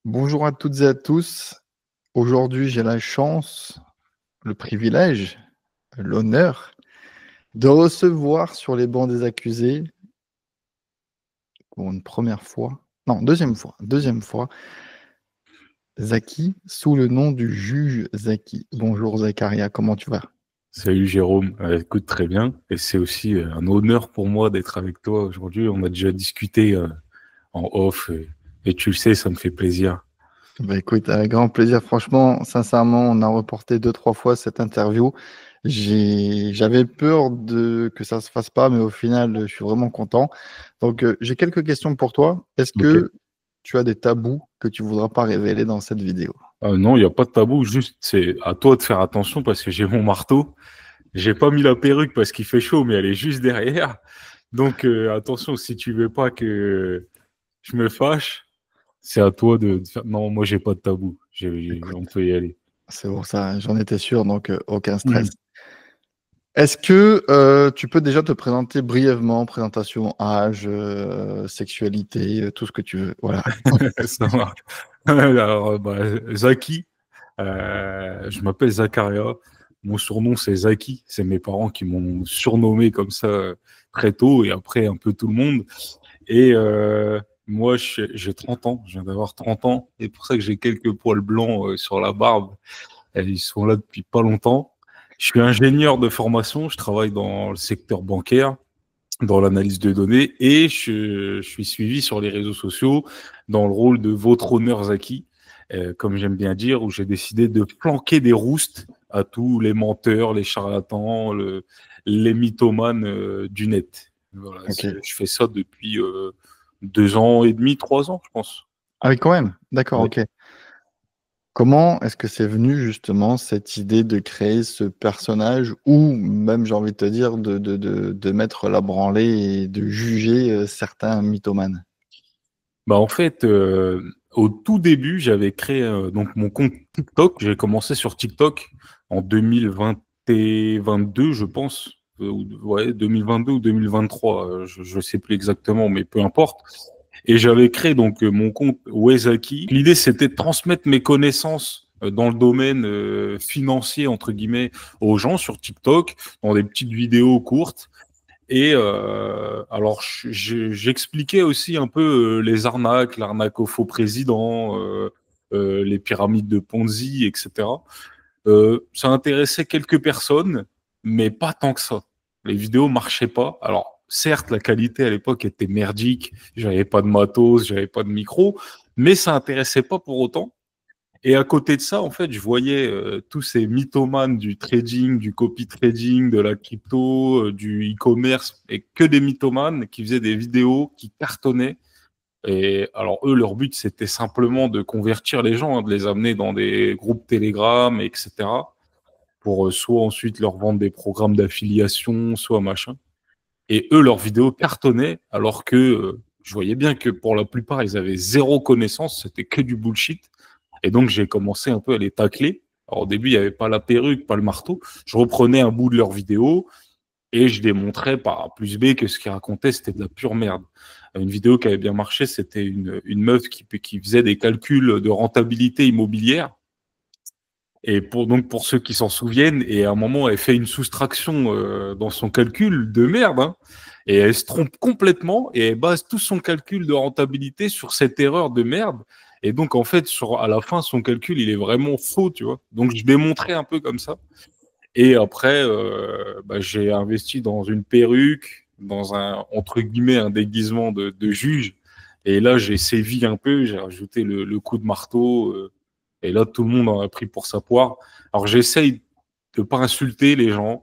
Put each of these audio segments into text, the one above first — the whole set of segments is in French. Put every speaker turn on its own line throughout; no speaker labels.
Bonjour à toutes et à tous. Aujourd'hui, j'ai la chance, le privilège, l'honneur de recevoir sur les bancs des accusés, pour une première fois, non, deuxième fois, Zaki, sous le nom du juge Zaki. Bonjour Zakaria, comment tu vas?
Salut Jérôme. Écoute, très bien. Et c'est aussi un honneur pour moi d'être avec toi aujourd'hui. On a déjà discuté en off et tu le sais, ça me fait plaisir.
Bah écoute, avec grand plaisir. Franchement, sincèrement, on a reporté deux, trois fois cette interview. J'avais peur que ça se fasse pas, mais au final, je suis vraiment content. Donc, j'ai quelques questions pour toi. Est-ce
Ok.
que tu as des tabous que tu voudras pas révéler dans cette vidéo?
Non, il n'y a pas de tabou, juste c'est à toi de faire attention parce que j'ai mon marteau. J'ai pas mis la perruque parce qu'il fait chaud, mais elle est juste derrière. Donc attention, si tu veux pas que je me fâche, c'est à toi de faire. Non, moi j'ai pas de tabou.
Écoute,
On peut y aller.
c'est pour ça, j'en étais sûr, donc aucun stress.
Mhm.
Est-ce que tu peux déjà te présenter brièvement, présentation, âge, sexualité, tout ce que tu veux. Voilà.
Ça marche. Alors, Zaki. Je m'appelle Zakaria. Mon surnom, c'est Zaki. C'est mes parents qui m'ont surnommé comme ça très tôt et après un peu tout le monde. Et moi, j'ai 30 ans. Je viens d'avoir 30 ans. Et pour ça que j'ai quelques poils blancs sur la barbe. Et ils sont là depuis pas longtemps. Je suis ingénieur de formation. Je travaille dans le secteur bancaire, dans l'analyse de données. Et je suis suivi sur les réseaux sociaux dans le rôle de votre honneur Zaki, comme j'aime bien dire, où j'ai décidé de planquer des roustes à tous les menteurs, les charlatans, les mythomanes du net. Voilà,
Ok.
je fais ça depuis 2 ans et demi, 3 ans, je pense.
Ah oui, quand même. D'accord,
Ouais.
ok. Comment est-ce que c'est venu justement cette idée de créer ce personnage ou même, j'ai envie de te dire, de mettre la branlée et de juger certains mythomanes?
Bah en fait, au tout début, j'avais créé donc mon compte TikTok. J'ai commencé sur TikTok en 2020 et 22, je pense. Ouais, 2022 ou 2023, je sais plus exactement, mais peu importe. Et j'avais créé donc mon compte Wezaki. L'idée, c'était de transmettre mes connaissances dans le domaine financier, entre guillemets, aux gens sur TikTok, dans des petites vidéos courtes. Et alors, j'expliquais aussi un peu les arnaques, l'arnaque au faux président, les pyramides de Ponzi, etc. Ça intéressait quelques personnes, mais pas tant que ça. Les vidéos marchaient pas. Alors, certes, la qualité à l'époque était merdique, j'avais pas de matos, j'avais pas de micro, mais ça intéressait pas pour autant. Et à côté de ça, en fait, je voyais tous ces mythomanes du trading, du copy trading, de la crypto, du e-commerce, et que des mythomanes qui faisaient des vidéos qui cartonnaient. Et alors eux, leur but, c'était simplement de convertir les gens, hein, de les amener dans des groupes Telegram, etc., pour soit ensuite leur vendre des programmes d'affiliation, soit machin. Et eux, leurs vidéos cartonnaient, alors que je voyais bien que pour la plupart, ils avaient zéro connaissance, c'était que du bullshit. Et donc, j'ai commencé un peu à les tacler. Alors, au début, il n'y avait pas la perruque, pas le marteau. Je reprenais un bout de leur vidéo et je démontrais par A plus B que ce qu'ils racontaient, c'était de la pure merde. Une vidéo qui avait bien marché, c'était une meuf qui faisait des calculs de rentabilité immobilière. Et donc, pour ceux qui s'en souviennent, et à un moment, elle fait une soustraction dans son calcul de merde, hein, et elle se trompe complètement, et elle base tout son calcul de rentabilité sur cette erreur de merde. Et donc, en fait, à la fin, son calcul, il est vraiment faux, tu vois. Donc, je démontrais un peu comme ça. Et après, j'ai investi dans une perruque, dans entre guillemets, un déguisement de juge. Et là, j'ai sévi un peu, j'ai rajouté le coup de marteau. Et là, tout le monde en a pris pour sa poire. Alors, j'essaye de pas insulter les gens.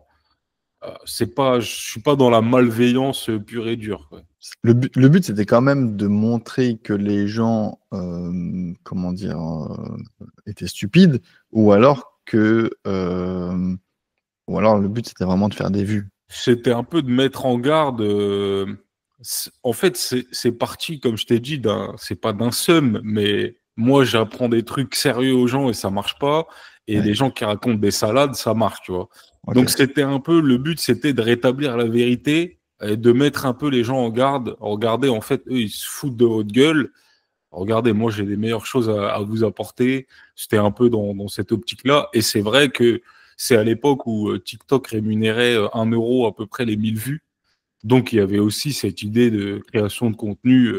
C'est pas, je suis pas dans la malveillance pure et dure, quoi.
Le but, c'était quand même de montrer que les gens, comment dire, étaient stupides, ou alors ou alors le but, c'était vraiment de faire des vues.
C'était un peu de mettre en garde. En fait, c'est parti, comme je t'ai dit, c'est pas d'un seum, mais moi, j'apprends des trucs sérieux aux gens et ça marche pas. Et
Ouais,
les gens qui racontent des salades, ça marche, tu vois.
ok.
Donc, c'était un peu, le but, c'était de rétablir la vérité et de mettre un peu les gens en garde. Regardez, en fait, eux, ils se foutent de votre gueule. regardez, moi j'ai des meilleures choses à vous apporter. C'était un peu dans cette optique-là. Et c'est vrai que c'est à l'époque où TikTok rémunérait 1 euro à peu près les 1000 vues. Donc il y avait aussi cette idée de création de contenu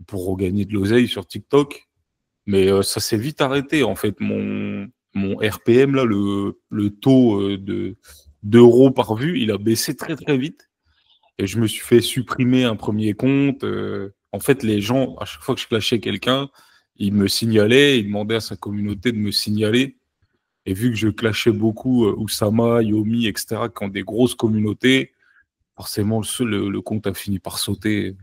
pour regagner de l'oseille sur TikTok. Mais ça s'est vite arrêté. En fait, mon RPM, là, le taux d'euros par vue, il a baissé très très vite. Et je me suis fait supprimer un premier compte. En fait, les gens, à chaque fois que je clashais quelqu'un, ils me signalaient, ils demandaient à sa communauté de me signaler. Et vu que je clashais beaucoup Oussama, Yomi, etc., qui ont des grosses communautés, forcément, le compte a fini par sauter.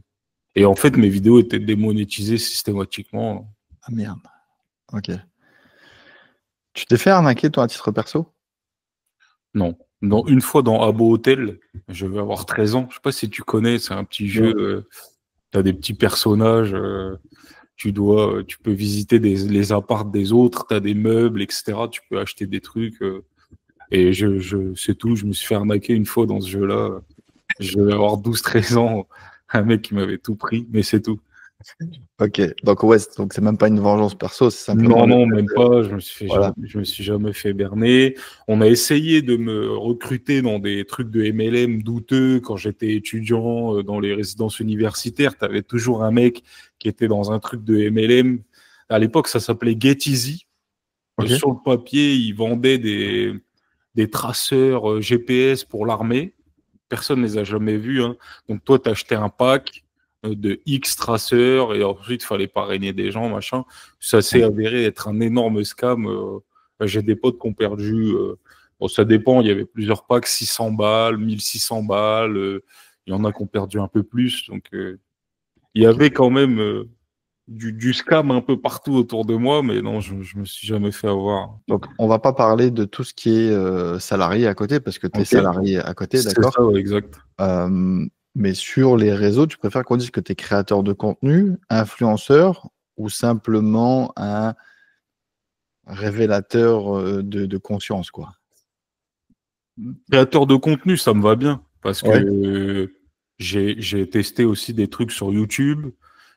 Et en fait, mes vidéos étaient démonétisées systématiquement.
Ah merde. Ok. Tu t'es fait arnaquer, toi, à titre perso?
Non. Non, une fois dans Habbo Hotel, je vais avoir 13 ans. Je sais pas si tu connais, c'est un petit
Ouais.
jeu. Tu as des petits personnages. Tu peux visiter les apparts des autres. Tu as des meubles, etc. Tu peux acheter des trucs. Et c'est tout. Je me suis fait arnaquer une fois dans ce jeu-là. Je vais avoir 12 13 ans. Un mec qui m'avait tout pris, mais c'est tout.
Ok. Donc, ouais, donc c'est même pas une vengeance perso, c'est simplement
Non,
le
non,
fait
même
de...
pas.
Voilà.
Je me suis jamais fait berner. On a essayé de me recruter dans des trucs de MLM douteux quand j'étais étudiant dans les résidences universitaires. Tu avais toujours un mec qui était dans un truc de MLM. À l'époque, ça s'appelait Get Easy.
Ok.
Sur le papier, ils vendaient des traceurs GPS pour l'armée. Personne ne les a jamais vus, hein. Donc toi, tu achetais un pack de X traceurs et ensuite, il fallait parrainer des gens, machin. Ça s'est avéré être un énorme scam. J'ai des potes qui ont perdu. Bon, ça dépend, il y avait plusieurs packs, 600 balles, 1600 balles. Il y en a qui ont perdu un peu plus. Donc, il y
Ok.
avait quand même du scam un peu partout autour de moi, mais non, je me suis jamais fait avoir.
Donc, on va pas parler de tout ce qui est salarié à côté, parce que tu es
Ok,
salarié à côté,
c'est
d'accord?
ça, ouais, exact.
Mais sur les réseaux, tu préfères qu'on dise que tu es créateur de contenu, influenceur ou simplement un révélateur de conscience, quoi?
Créateur de contenu, ça me va bien parce que
Ouais.
j'ai testé aussi des trucs sur YouTube.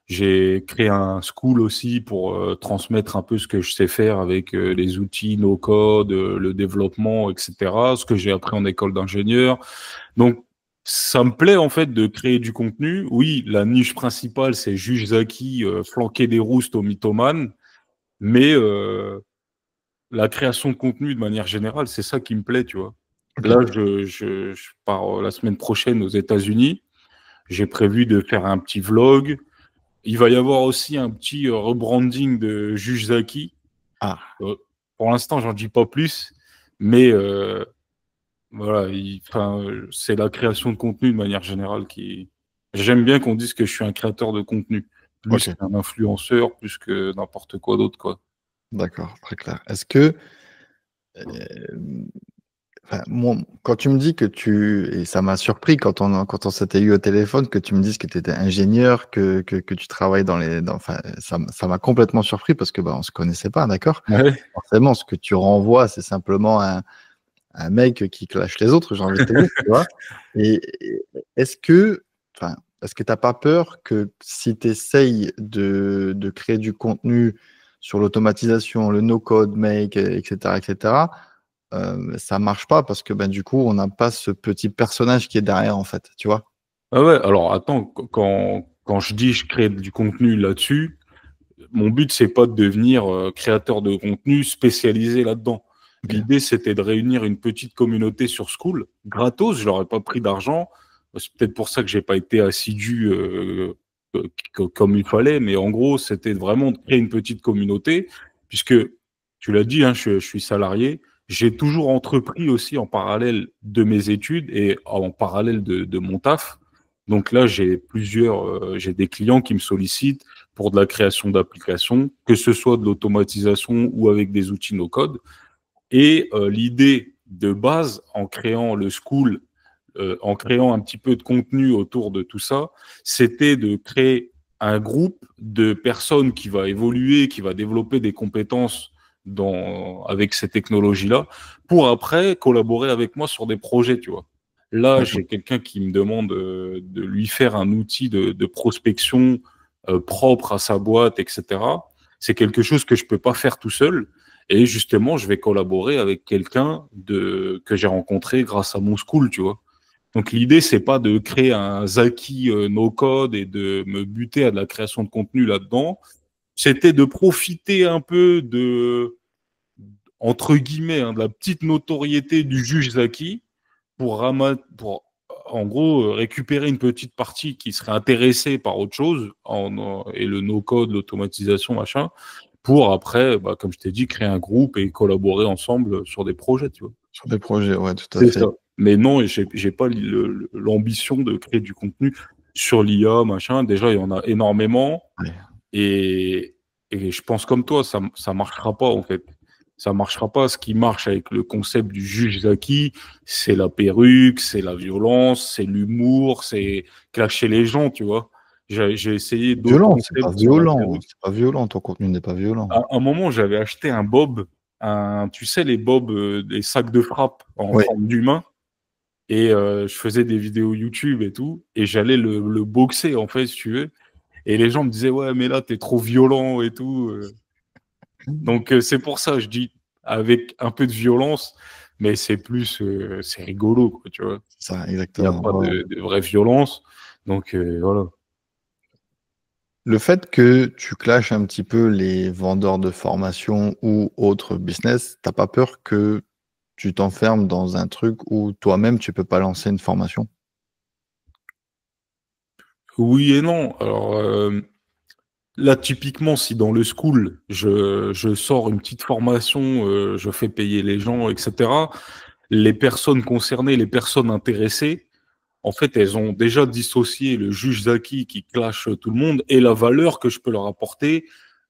J'ai créé un school aussi pour transmettre un peu ce que je sais faire avec les outils no code, le développement, etc. Ce que j'ai appris en école d'ingénieur. Donc, ça me plaît en fait de créer du contenu. Oui, la niche principale, c'est Juge Zaki, flanquer des roustes aux mythomanes. Mais la création de contenu de manière générale, c'est ça qui me plaît, tu vois.
Ok.
Là, je pars la semaine prochaine aux États-Unis. J'ai prévu de faire un petit vlog. Il va y avoir aussi un petit rebranding de Juge Zaki.
Ah,
Euh, pour l'instant, j'en dis pas plus, mais voilà, c'est la création de contenu de manière générale qui. J'aime bien qu'on dise que je suis un créateur de contenu, plus
ok.
qu'un influenceur, plus que n'importe quoi d'autre, quoi.
D'accord, très clair. Est-ce que, euh, enfin, moi, quand tu me dis que et ça m'a surpris quand on s'était eu au téléphone, que tu me dises que tu étais ingénieur, que tu travailles enfin, ça m'a complètement surpris parce que bah, on se connaissait pas, d'accord?
Ouais.
Forcément, ce que tu renvoies, c'est simplement un mec qui clash les autres, j'ai envie de te dire, tu vois. Et est-ce que, enfin, est-ce que tu n'as pas peur que si tu essayes de créer du contenu sur l'automatisation, le no-code make, etc., ça marche pas parce que ben, du coup, on n'a pas ce petit personnage qui est derrière, en fait, tu vois?
Ah ouais, alors attends, quand je dis je crée du contenu là-dessus, mon but, c'est pas de devenir créateur de contenu spécialisé là-dedans.
Ok.
L'idée, c'était de réunir une petite communauté sur School, gratos, je leur ai pas pris d'argent. C'est peut-être pour ça que j'ai pas été assidu comme il fallait, mais en gros, c'était vraiment de créer une petite communauté, puisque tu l'as dit, hein, je suis salarié. J'ai toujours entrepris aussi en parallèle de mes études et en parallèle de mon taf. Donc là, j'ai des clients qui me sollicitent pour de la création d'applications, que ce soit de l'automatisation ou avec des outils no-code. Et l'idée de base, en créant le school, en créant un petit peu de contenu autour de tout ça, c'était de créer un groupe de personnes qui va évoluer, qui va développer des compétences avec ces technologies-là, pour après collaborer avec moi sur des projets, tu vois. Là,
D'accord.
j'ai quelqu'un qui me demande de lui faire un outil de prospection propre à sa boîte, etc. C'est quelque chose que je peux pas faire tout seul. Et justement, je vais collaborer avec quelqu'un que j'ai rencontré grâce à mon school, tu vois. Donc l'idée, c'est pas de créer un Zaki no-code et de me buter à de la création de contenu là-dedans. C'était de profiter un peu entre guillemets, de la petite notoriété du juge Zaki pour en gros, récupérer une petite partie qui serait intéressée par autre chose, et le no-code, l'automatisation, machin, pour après, comme je t'ai dit, créer un groupe et collaborer ensemble sur des projets, tu vois.
Sur des projets, ouais, tout à
C'est ça.
fait.
Mais non, j'ai pas l'ambition de créer du contenu sur l'IA, machin. Déjà, il y en a énormément.
Ouais.
Et je pense comme toi, ça marchera pas, en fait. Ça marchera pas. Ce qui marche avec le concept du juge Zaki, c'est la perruque, c'est la violence, c'est l'humour, c'est clasher les gens, tu vois. J'ai essayé d'autres
Violent, c'est pas
concepts sans la
violent.
perruque.
C'est pas violent, ton contenu n'est pas violent.
À un moment, j'avais acheté un bob, tu sais, les bobs, des sacs de frappe en
Oui,
forme d'humain. Et je faisais des vidéos YouTube et tout. Et j'allais le boxer, en fait, si tu veux. Et les gens me disaient, ouais, mais là, t'es trop violent et tout. Donc, c'est pour ça, je dis, avec un peu de violence, mais c'est plus, c'est rigolo, quoi, tu vois.
c'est ça,
Il n'y a
exactement.
pas
Ouais.
de vraie violence. Donc, voilà.
Le fait que tu clashes un petit peu les vendeurs de formation ou autres business, t'as pas peur que tu t'enfermes dans un truc où toi-même tu peux pas lancer une formation?
Oui et non. Alors, là, typiquement, si dans le school, je sors une petite formation, je fais payer les gens, etc., les personnes concernées, les personnes intéressées, en fait, elles ont déjà dissocié le juge Zaki qui clash tout le monde et la valeur que je peux leur apporter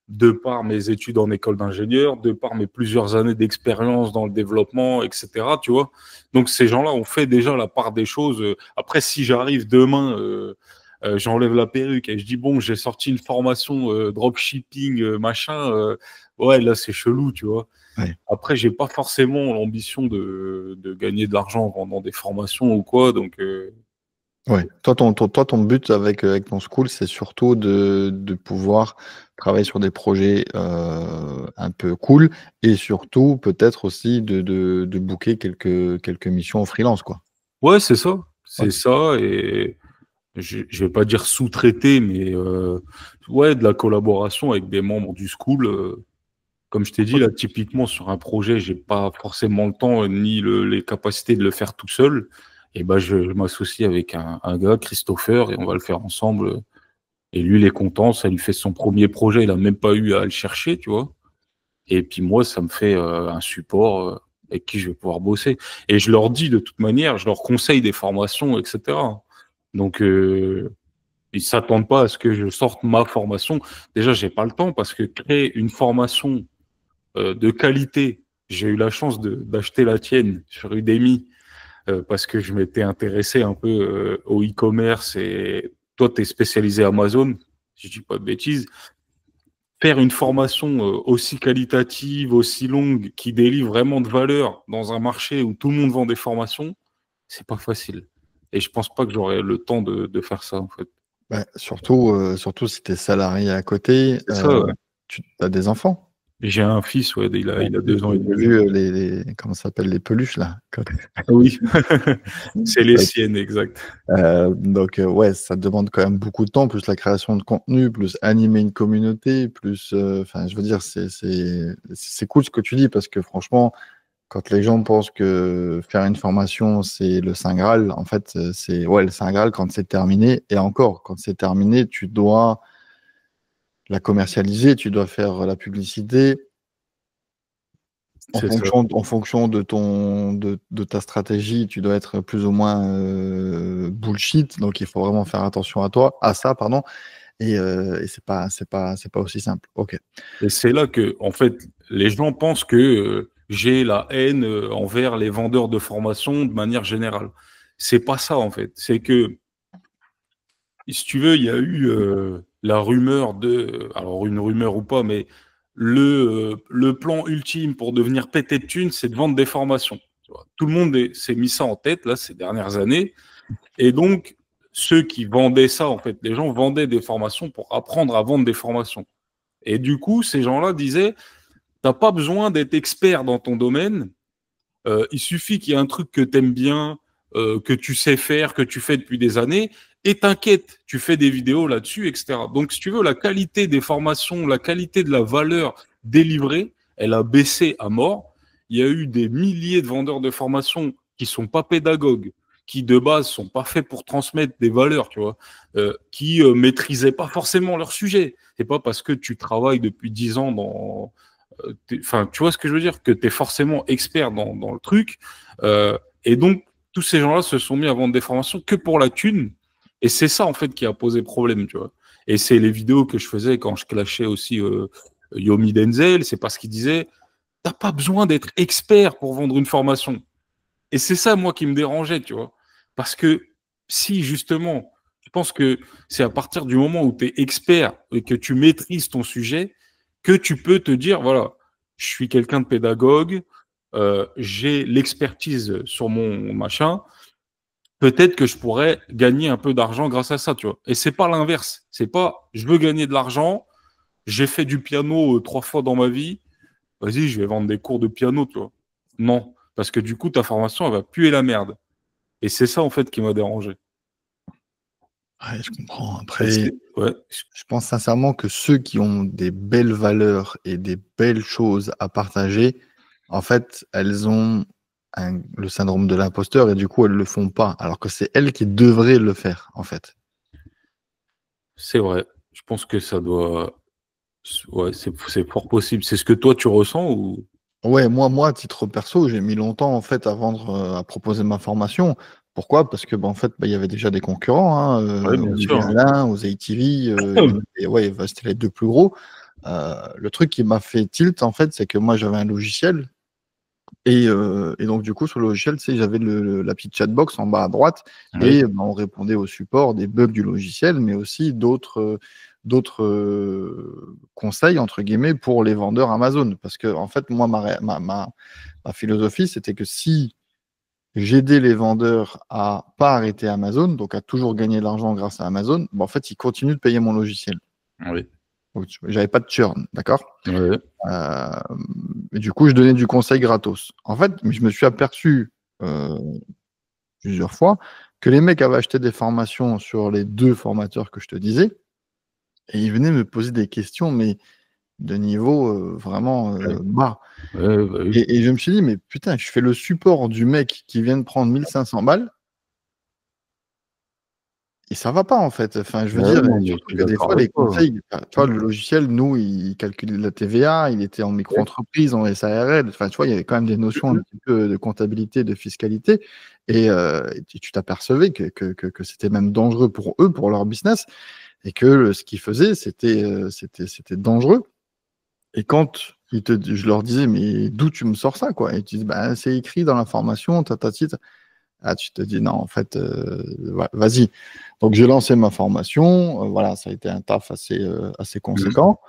de par mes études en école d'ingénieur, de par mes plusieurs années d'expérience dans le développement, etc. Tu vois. Donc ces gens-là ont fait déjà la part des choses. Après, si j'arrive demain, j'enlève la perruque et je dis bon, j'ai sorti une formation dropshipping, machin, ouais, là c'est chelou, tu vois.
Ouais.
Après, j'ai pas forcément l'ambition de gagner de l'argent en vendant des formations ou quoi, donc
Ouais. Toi, ton but avec ton school, c'est surtout de pouvoir travailler sur des projets un peu cool et surtout peut-être aussi de booker quelques missions en freelance, quoi.
ouais, c'est ça, c'est
Ouais.
ça, et je vais pas dire sous-traiter, mais ouais, de la collaboration avec des membres du school. Comme je t'ai dit,
Ok.
là, typiquement sur un projet, j'ai pas forcément le temps ni les capacités de le faire tout seul. Et ben, je m'associe avec un gars, Christopher, et on va le faire ensemble. Et lui, il est content, ça lui fait son premier projet, il a même pas eu à le chercher, tu vois. Et puis moi, ça me fait un support avec qui je vais pouvoir bosser. Et je leur dis de toute manière, je leur conseille des formations, etc. Donc, ils s'attendent pas à ce que je sorte ma formation. Déjà, j'ai pas le temps parce que créer une formation de qualité, j'ai eu la chance d'acheter la tienne sur Udemy parce que je m'étais intéressé un peu au e-commerce et toi, tu es spécialisé Amazon, si je dis pas de bêtises. Faire une formation aussi qualitative, aussi longue, qui délivre vraiment de valeur dans un marché où tout le monde vend des formations, c'est pas facile. Et je pense pas que j'aurai le temps de faire ça, en fait.
Ouais, surtout si tu es salarié à côté,
C'est ça, ouais.
tu as des enfants.
J'ai un fils, ouais,
Ouais.
il a
J'ai
2 ans et demi.
vu comment ça s'appelle les peluches là.
Oui, c'est les
Ouais.
siennes, exact.
Donc ouais, ça demande quand même beaucoup de temps, plus la création de contenu, plus animer une communauté, plus, enfin, je veux dire, c'est cool ce que tu dis parce que franchement, quand les gens pensent que faire une formation c'est le Saint Graal, en fait, c'est ouais le Saint Graal quand c'est terminé. Et encore, quand c'est terminé, tu dois la commercialiser, tu dois faire la publicité.
C'est ça.
En fonction de ta stratégie, tu dois être plus ou moins bullshit. Donc, il faut vraiment faire attention à ça, pardon. Et c'est pas aussi simple. Ok.
Et c'est là que, en fait, les gens pensent que j'ai la haine envers les vendeurs de formation de manière générale. C'est pas ça, en fait. C'est que, si tu veux, il y a eu la rumeur alors une rumeur ou pas, mais le plan ultime pour devenir pété de thunes, c'est de vendre des formations. Tu vois. Tout le monde s'est mis ça en tête, là, ces dernières années. Et donc, ceux qui vendaient ça, en fait, les gens vendaient des formations pour apprendre à vendre des formations. Et du coup, ces gens-là disaient, t'as pas besoin d'être expert dans ton domaine. Il suffit qu'il y ait un truc que tu aimes bien, que tu sais faire, que tu fais depuis des années, et t'inquiète, tu fais des vidéos là-dessus, etc. Donc, si tu veux, la qualité des formations, la qualité de la valeur délivrée, elle a baissé à mort. Il y a eu des milliers de vendeurs de formations qui sont pas pédagogues, qui de base sont pas faits pour transmettre des valeurs, tu vois, qui maîtrisaient pas forcément leur sujet. C'est pas parce que tu travailles depuis 10 ans dans enfin, tu vois ce que je veux dire, que tu es forcément expert dans le truc. Et donc, tous ces gens-là se sont mis à vendre des formations que pour la thune. Et c'est ça, en fait, qui a posé problème, tu vois. Et c'est les vidéos que je faisais quand je clashais aussi Yomi Denzel. C'est parce qu'il disait, t'as pas besoin d'être expert pour vendre une formation. Et c'est ça, moi, qui me dérangeait, tu vois. Parce que si, justement, je pense que c'est à partir du moment où tu es expert et que tu maîtrises ton sujet que tu peux te dire, voilà, je suis quelqu'un de pédagogue, j'ai l'expertise sur mon machin, peut-être que je pourrais gagner un peu d'argent grâce à ça, tu vois. Et c'est pas l'inverse. C'est pas, je veux gagner de l'argent, j'ai fait du piano 3 fois dans ma vie, vas-y, je vais vendre des cours de piano, tu vois. Non, parce que du coup, ta formation, elle va puer la merde. Et c'est ça, en fait, qui m'a dérangé.
Ouais, je comprends.
Et
Après,
ouais.
je pense sincèrement que ceux qui ont des belles valeurs et des belles choses à partager, en fait, elles ont le syndrome de l'imposteur et du coup, elles le font pas, alors que c'est elles qui devraient le faire, en fait.
C'est vrai. Je pense que ça doit. Ouais, c'est fort possible. C'est ce que toi tu ressens ou.
Ouais, moi, à titre perso, j'ai mis longtemps en fait à vendre, à proposer ma formation. Pourquoi? Parce que en fait, il y avait déjà des concurrents, hein,
Ouais, bien sûr.
Olivier Alain, Osei TV, ouais, c'était les deux plus gros. Le truc qui m'a fait tilt, en fait, c'est que moi, j'avais un logiciel et donc du coup, sur le logiciel, tu sais, j'avais la petite chatbox en bas à droite
Ouais.
et on répondait au support des bugs du logiciel, mais aussi d'autres conseils entre guillemets pour les vendeurs Amazon. Parce que en fait, moi, ma philosophie, c'était que si j'aidais les vendeurs à pas arrêter Amazon, donc à toujours gagner de l'argent grâce à Amazon, en fait, ils continuent de payer mon logiciel.
Oui.
Donc, j'avais pas de churn, d'accord?
Ouais.
Et du coup, je donnais du conseil gratos. En fait, je me suis aperçu euh, plusieurs fois que les mecs avaient acheté des formations sur les deux formateurs que je te disais, et ils venaient me poser des questions, mais de niveau vraiment
Ouais.
bas.
Ouais, bah oui.
Et je me suis dit, mais putain, je fais le support du mec qui vient de prendre 1500 balles, et ça va pas en fait. Enfin, je veux
Ouais,
dire,
non,
et
mais je
surtout
suis
que des
d'accord
fois,
avec
les
toi.
conseils, tu vois, le logiciel, nous, il calcule la TVA, il était en
Ouais.
micro-entreprise, en SARL, enfin, tu vois, il y avait quand même des notions un
Mhm.
petit peu de comptabilité, de fiscalité, et tu t'apercevais que c'était même dangereux pour eux, pour leur business, et que ce qu'ils faisaient, c'était dangereux. Et quand je leur disais, mais d'où tu me sors ça, quoi? Et tu dis, bah, c'est écrit dans la formation, tatati. Ah, tu te dis, non, en fait, vas-y. Donc, j'ai lancé ma formation. Voilà, ça a été un taf assez
Mhm.
conséquent.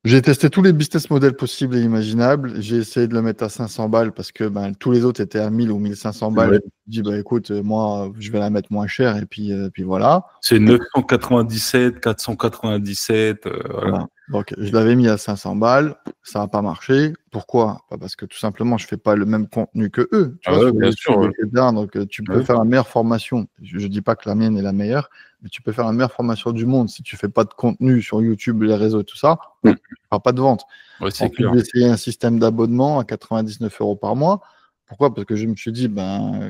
J'ai testé tous les business models possibles et imaginables. J'ai essayé de le mettre à 500 balles parce que tous les autres étaient à 1000 ou 1500 balles. Je
Ouais.
me suis dit, bah, écoute, moi, je vais la mettre moins cher et puis voilà.
C'est 997, 497, voilà.
Voilà. Donc, je l'avais mis à 500 balles, ça n'a pas marché. Pourquoi? Bah, parce que tout simplement, je ne fais pas le même contenu que eux. Tu
Ah
vois,
ouais,
sur
bien sûr.
YouTube,
Ouais.
etc. Donc, tu peux
Ouais.
faire la meilleure formation. Je ne dis pas que la mienne est la meilleure, mais tu peux faire la meilleure formation du monde. Si tu ne fais pas de contenu sur YouTube, les réseaux et tout ça, tu ne
Mm.
feras pas de vente.
Ouais, c'est
Ensuite,
clair.
j'ai essayé un système d'abonnement à 99 euros par mois. Pourquoi? Parce que je me suis dit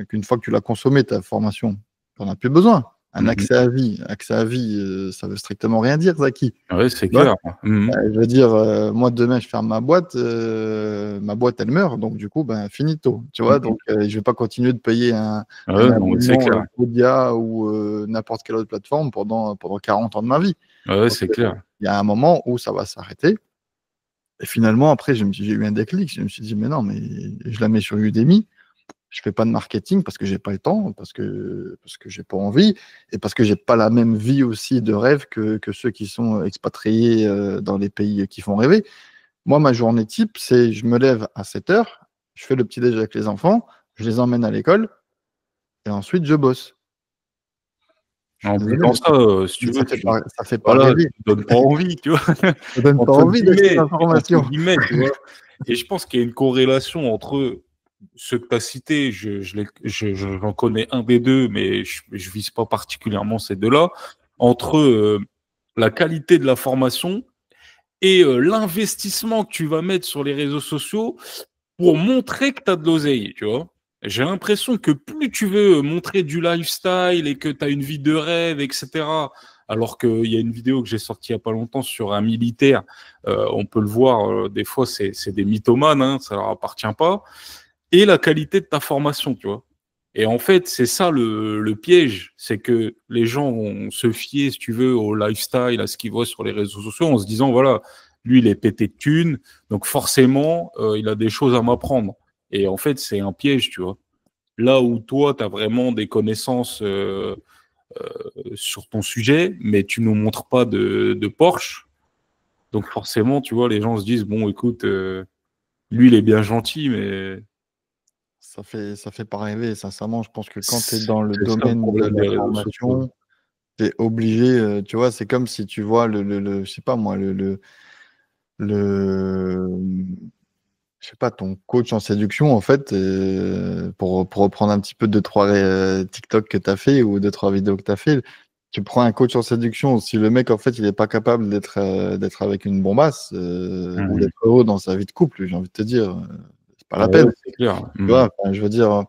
qu'une fois que tu l'as consommé, ta formation, tu n'en as plus besoin. Un
Mhm.
accès à vie, ça veut strictement rien dire, Zaki.
Ouais, c'est
Tu vois.
clair. Mhm.
Je veux dire, moi demain je ferme ma boîte elle meurt, donc du coup finito, tu vois.
Mhm.
Donc je vais pas continuer de payer un
Ouais, non, mais c'est
abonnement
clair.
Podia ou n'importe quelle autre plateforme pendant 40 ans de ma vie.
Ouais,
Donc
c'est clair.
il y a un moment où ça va s'arrêter. Et finalement après j'ai eu un déclic, je me suis dit mais non, mais je la mets sur Udemy. Je fais pas de marketing parce que j'ai pas le temps, parce que j'ai pas envie, et parce que j'ai pas la même vie aussi de rêve que ceux qui sont expatriés dans les pays qui font rêver. Moi, ma journée type, c'est je me lève à 7 heures, je fais le petit déj avec les enfants, je les emmène à l'école, et ensuite je bosse. Je suis
En
désolé,
disant ça, si tu
mais
veux,
ça fait pas
voilà,
rêver.
tu donnes pas envie, tu vois?
Ça donne pas envie d'acheter l'information.
Entre guillemets, tu vois? Et je pense qu'il y a une corrélation entre ceux que tu as cités, j'en connais un des 2, mais je vise pas particulièrement ces 2-là, entre, la qualité de la formation et l'investissement que tu vas mettre sur les réseaux sociaux pour montrer que tu as de l'oseille, tu vois? J'ai l'impression que plus tu veux montrer du lifestyle et que tu as une vie de rêve, et cetera, alors qu'il y a une vidéo que j'ai sortie il y a pas longtemps sur un militaire, on peut le voir, des fois c'est des mythomanes, hein, ça leur appartient pas, et la qualité de ta formation, tu vois? Et en fait, c'est ça le piège, c'est que les gens vont se fier, si tu veux, au lifestyle, à ce qu'ils voient sur les réseaux sociaux, en se disant: «Voilà, lui, il est pété de thunes, donc forcément, il a des choses à m'apprendre». Et en fait, c'est un piège, tu vois? Là où toi, tu as vraiment des connaissances, sur ton sujet, mais tu nous montres pas de Porsche, donc forcément, tu vois, les gens se disent: «Bon, écoute, lui, il est bien gentil, mais».
Ça fait pas rêver, sincèrement. Je pense que quand tu es dans le
C'est ça le
domaine de
problème
la
des réseaux sociaux.
formation, tu es obligé, tu vois, c'est comme si tu vois je sais pas moi, le, je sais pas, ton coach en séduction, en fait, pour reprendre un petit peu deux, trois TikTok que tu as fait ou deux, trois vidéos que tu as fait, tu prends un coach en séduction. Si le mec, en fait, il est pas capable d'être avec une bombasse ou
Mmh.
d'être heureux dans sa vie de couple, j'ai envie de te dire, c'est pas
Ah
la
ouais,
peine.
c'est clair.
Tu
Mmh.
vois, enfin, je veux dire,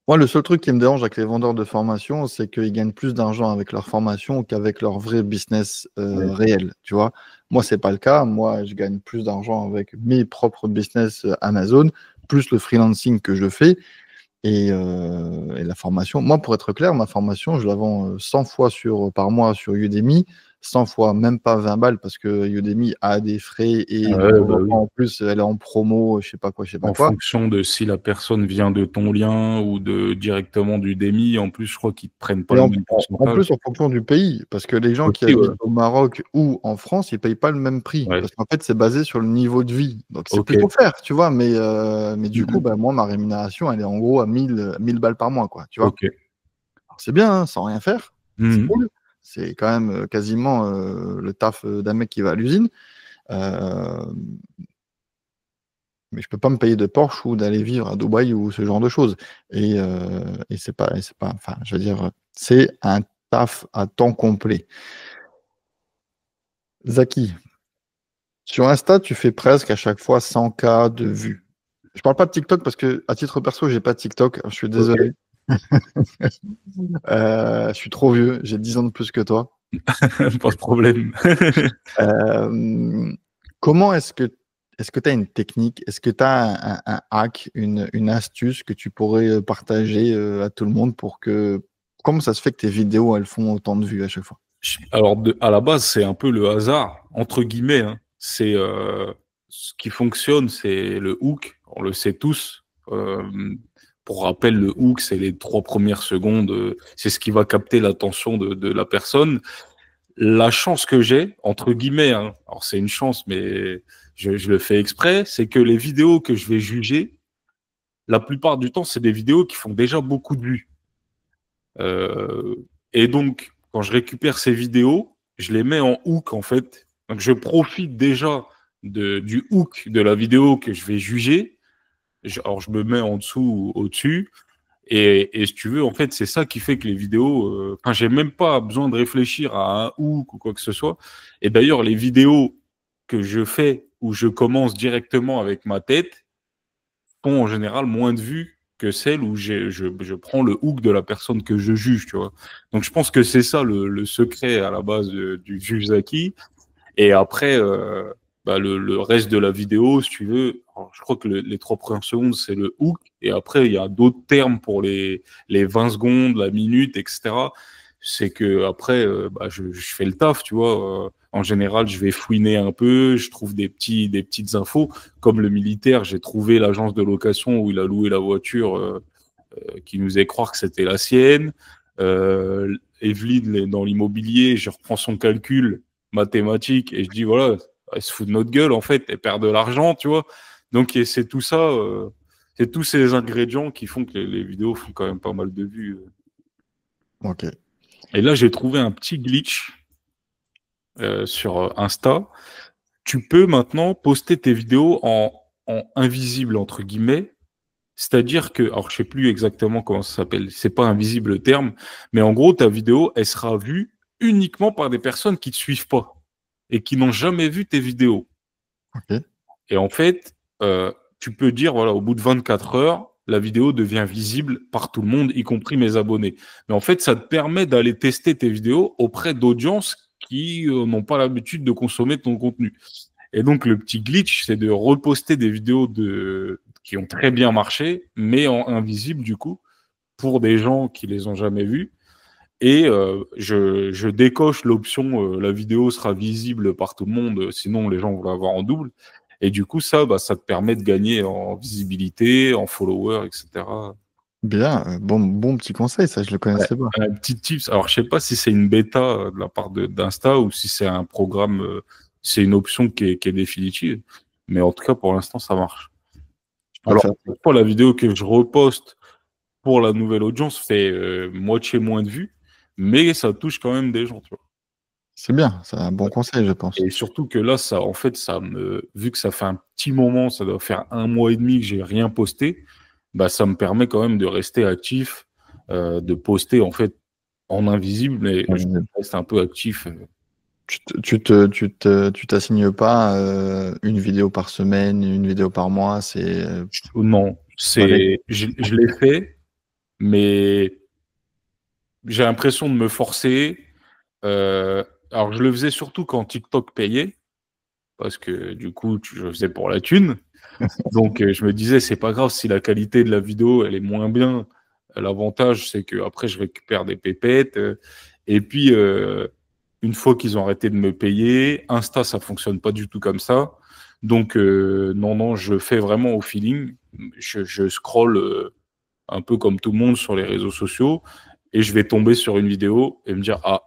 moi, le seul truc qui me dérange avec les vendeurs de formation, c'est qu'ils gagnent plus d'argent avec leur formation qu'avec leur vrai business
Ouais.
réel, tu vois. Moi, c'est pas le cas. Moi, je gagne plus d'argent avec mes propres business Amazon, plus le freelancing que je fais et la formation. Moi, pour être clair, ma formation, je la vends 100 fois par mois sur Udemy, 100 fois, même pas 20 balles parce que Udemy a des frais et de
Ouais,
temps
bah
en
oui.
temps, en plus, elle est en promo, je sais pas quoi, je sais pas
En
quoi.
fonction de si la personne vient de ton lien ou directement du DMI, en plus, je crois qu'ils te prennent pas
Et
le même
en
pourcentage.
plus, en fonction du pays, parce que les gens qui
Aussi, ouais.
habitent au Maroc ou en France, ils payent pas le même prix.
Ouais.
Parce qu'en fait, c'est basé sur le niveau de vie. Donc, c'est
OK.
plutôt faire, tu vois. Mais du coup,
Mmh.
bah, moi, ma rémunération, elle est en gros à 1000 balles par mois, quoi, tu vois.
OK.
Alors, c'est bien, hein, sans rien faire. C'est
Mmh.
cool. C'est quand même quasiment le taf d'un mec qui va à l'usine. Euh, mais je peux pas me payer de Porsche ou d'aller vivre à Dubaï ou ce genre de choses. Et c'est pas, enfin, je veux dire, c'est un taf à temps complet. Zaki, sur Insta, tu fais presque à chaque fois 100K de vues. Je parle pas de TikTok parce que, à titre perso, j'ai pas de TikTok. Je suis
OK.
désolé. Je suis trop vieux. J'ai 10 ans de plus que toi.
Pas de problème.
Euh, comment est-ce que tu as une technique? Est-ce que tu as un hack, une astuce que tu pourrais partager à tout le monde pour que, comment ça se fait que tes vidéos, elles font autant de vues à chaque fois?
Alors, à la base, c'est un peu le hasard, entre guillemets, hein. C'est ce qui fonctionne, c'est le hook. On le sait tous. Pour rappel, le hook, c'est les 3 premières secondes. C'est ce qui va capter l'attention de la personne. La chance que j'ai, entre guillemets, hein, alors c'est une chance, mais je le fais exprès, c'est que les vidéos que je vais juger, la plupart du temps, c'est des vidéos qui font déjà beaucoup de vues. Euh, et donc, quand je récupère ces vidéos, je les mets en hook, en fait. Donc, je profite déjà du hook de la vidéo que je vais juger. Alors, je me mets en dessous ou au-dessus. Et si tu veux, en fait, c'est ça qui fait que les vidéos, enfin, j'ai même pas besoin de réfléchir à un hook ou quoi que ce soit. Et d'ailleurs, les vidéos que je fais où je commence directement avec ma tête font en général moins de vues que celles où je prends le hook de la personne que je juge, tu vois. Donc, je pense que c'est ça le secret à la base du juge Zaki. Et après, bah, le reste de la vidéo, si tu veux, alors, je crois que les 3 premières secondes, c'est le hook. Et après, il y a d'autres termes pour les 20 secondes, la minute, etc. C'est que après, bah, je fais le taf, tu vois. En général, je vais fouiner un peu, je trouve des petites infos. Comme le militaire, j'ai trouvé l'agence de location où il a loué la voiture qui nous faisait croire que c'était la sienne. Evelyne, dans l'immobilier, je reprends son calcul mathématique et je dis, voilà, elle se fout de notre gueule, en fait, elle perd de l'argent, tu vois. Donc, et c'est tout ça, c'est tous ces ingrédients qui font que les vidéos font quand même pas mal de vues.
Ok.
Et là, j'ai trouvé un petit glitch sur Insta. Tu peux maintenant poster tes vidéos en invisible, entre guillemets. C'est-à-dire que, alors je sais plus exactement comment ça s'appelle, c'est pas invisible le terme, mais en gros, ta vidéo, elle sera vue uniquement par des personnes qui te suivent pas et qui n'ont jamais vu tes vidéos.
Ok.
Et en fait, tu peux dire, voilà, au bout de 24 heures, la vidéo devient visible par tout le monde, y compris mes abonnés. Mais en fait, ça te permet d'aller tester tes vidéos auprès d'audiences qui n'ont pas l'habitude de consommer ton contenu. Et donc, le petit glitch, c'est de reposter des vidéos qui ont très bien marché, mais en invisible, du coup, pour des gens qui les ont jamais vues. Et je décoche l'option la vidéo sera visible par tout le monde, sinon les gens vont la voir en double. Et du coup, ça, bah, ça te permet de gagner en visibilité, en followers, etc.
Bien, bon petit conseil, ça, je le
Ouais.
connaissais pas.
Un petit tips. Alors, je sais pas si c'est une bêta de la part d'Insta ou si c'est un programme, c'est une option qui est définitive. Mais en tout cas, pour l'instant, ça marche.
Je
Alors,
préfère.
pour la vidéo que je reposte pour la nouvelle audience fait moitié moins de vues, mais ça touche quand même des gens, tu vois.
C'est bien, c'est un bon conseil, je pense.
Et surtout que là, ça, en fait, vu que ça fait un petit moment, ça doit faire 1 mois et demi que j'ai rien posté, bah, ça me permet quand même de rester actif, de poster en fait en invisible, mais je reste un peu actif.
Tu t'assignes pas une vidéo par semaine, une vidéo par mois, c'est
Non,
balai.
je l'ai fait, mais j'ai l'impression de me forcer. Euh, alors, je le faisais surtout quand TikTok payait, parce que du coup, je le faisais pour la thune. Donc, je me disais, c'est pas grave si la qualité de la vidéo, elle est moins bien. L'avantage, c'est que après, je récupère des pépettes. Et puis, une fois qu'ils ont arrêté de me payer, Insta, ça fonctionne pas du tout comme ça. Donc, non, non, je fais vraiment au feeling. Je scrolle un peu comme tout le monde sur les réseaux sociaux et je vais tomber sur une vidéo et me dire, ah,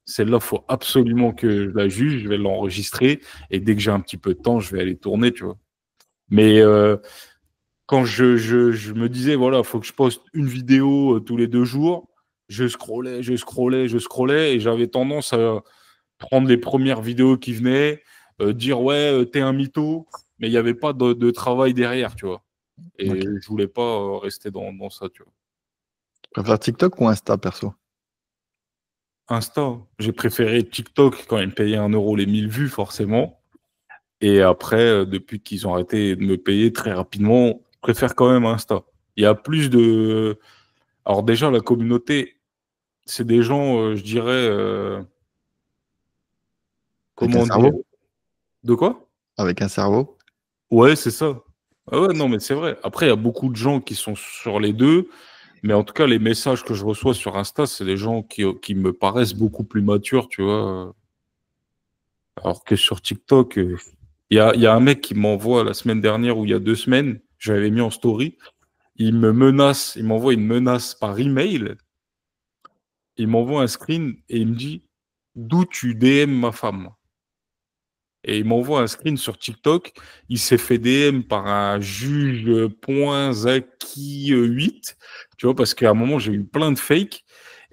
celle-là, faut absolument que je la juge, je vais l'enregistrer et dès que j'ai un petit peu de temps, je vais aller tourner, tu vois. Mais quand je me disais, voilà, faut que je poste une vidéo tous les 2 jours, je scrollais et j'avais tendance à prendre les premières vidéos qui venaient, dire, ouais, t'es un mytho, mais il n'y avait pas de travail derrière, tu vois. Et
Ok.
je voulais pas rester dans ça, tu vois.
Tu préfères TikTok ou Insta, perso?
Insta, j'ai préféré TikTok quand ils me payaient 1 euro les 1000 vues, forcément. Et après, depuis qu'ils ont arrêté de me payer très rapidement, je préfère quand même Insta. Il y a plus de... Alors déjà, la communauté, c'est des gens, je dirais,
Avec un
comment dire?
cerveau?
De quoi?
Avec un cerveau?
Ouais, c'est ça. Ah ouais, non, mais c'est vrai. Après, il y a beaucoup de gens qui sont sur les deux, mais en tout cas, les messages que je reçois sur Insta, c'est des gens qui me paraissent beaucoup plus matures, tu vois. Alors que sur TikTok, il y a un mec qui m'envoie la semaine dernière ou il y a 2 semaines, j'avais mis en story, il m'envoie une menace par email, il m'envoie un screen et il me dit d'où tu DM ma femme. Et il m'envoie un screen sur TikTok, il s'est fait DM par un juge point Zaki 8, tu vois, parce qu'à un moment j'ai eu plein de fakes.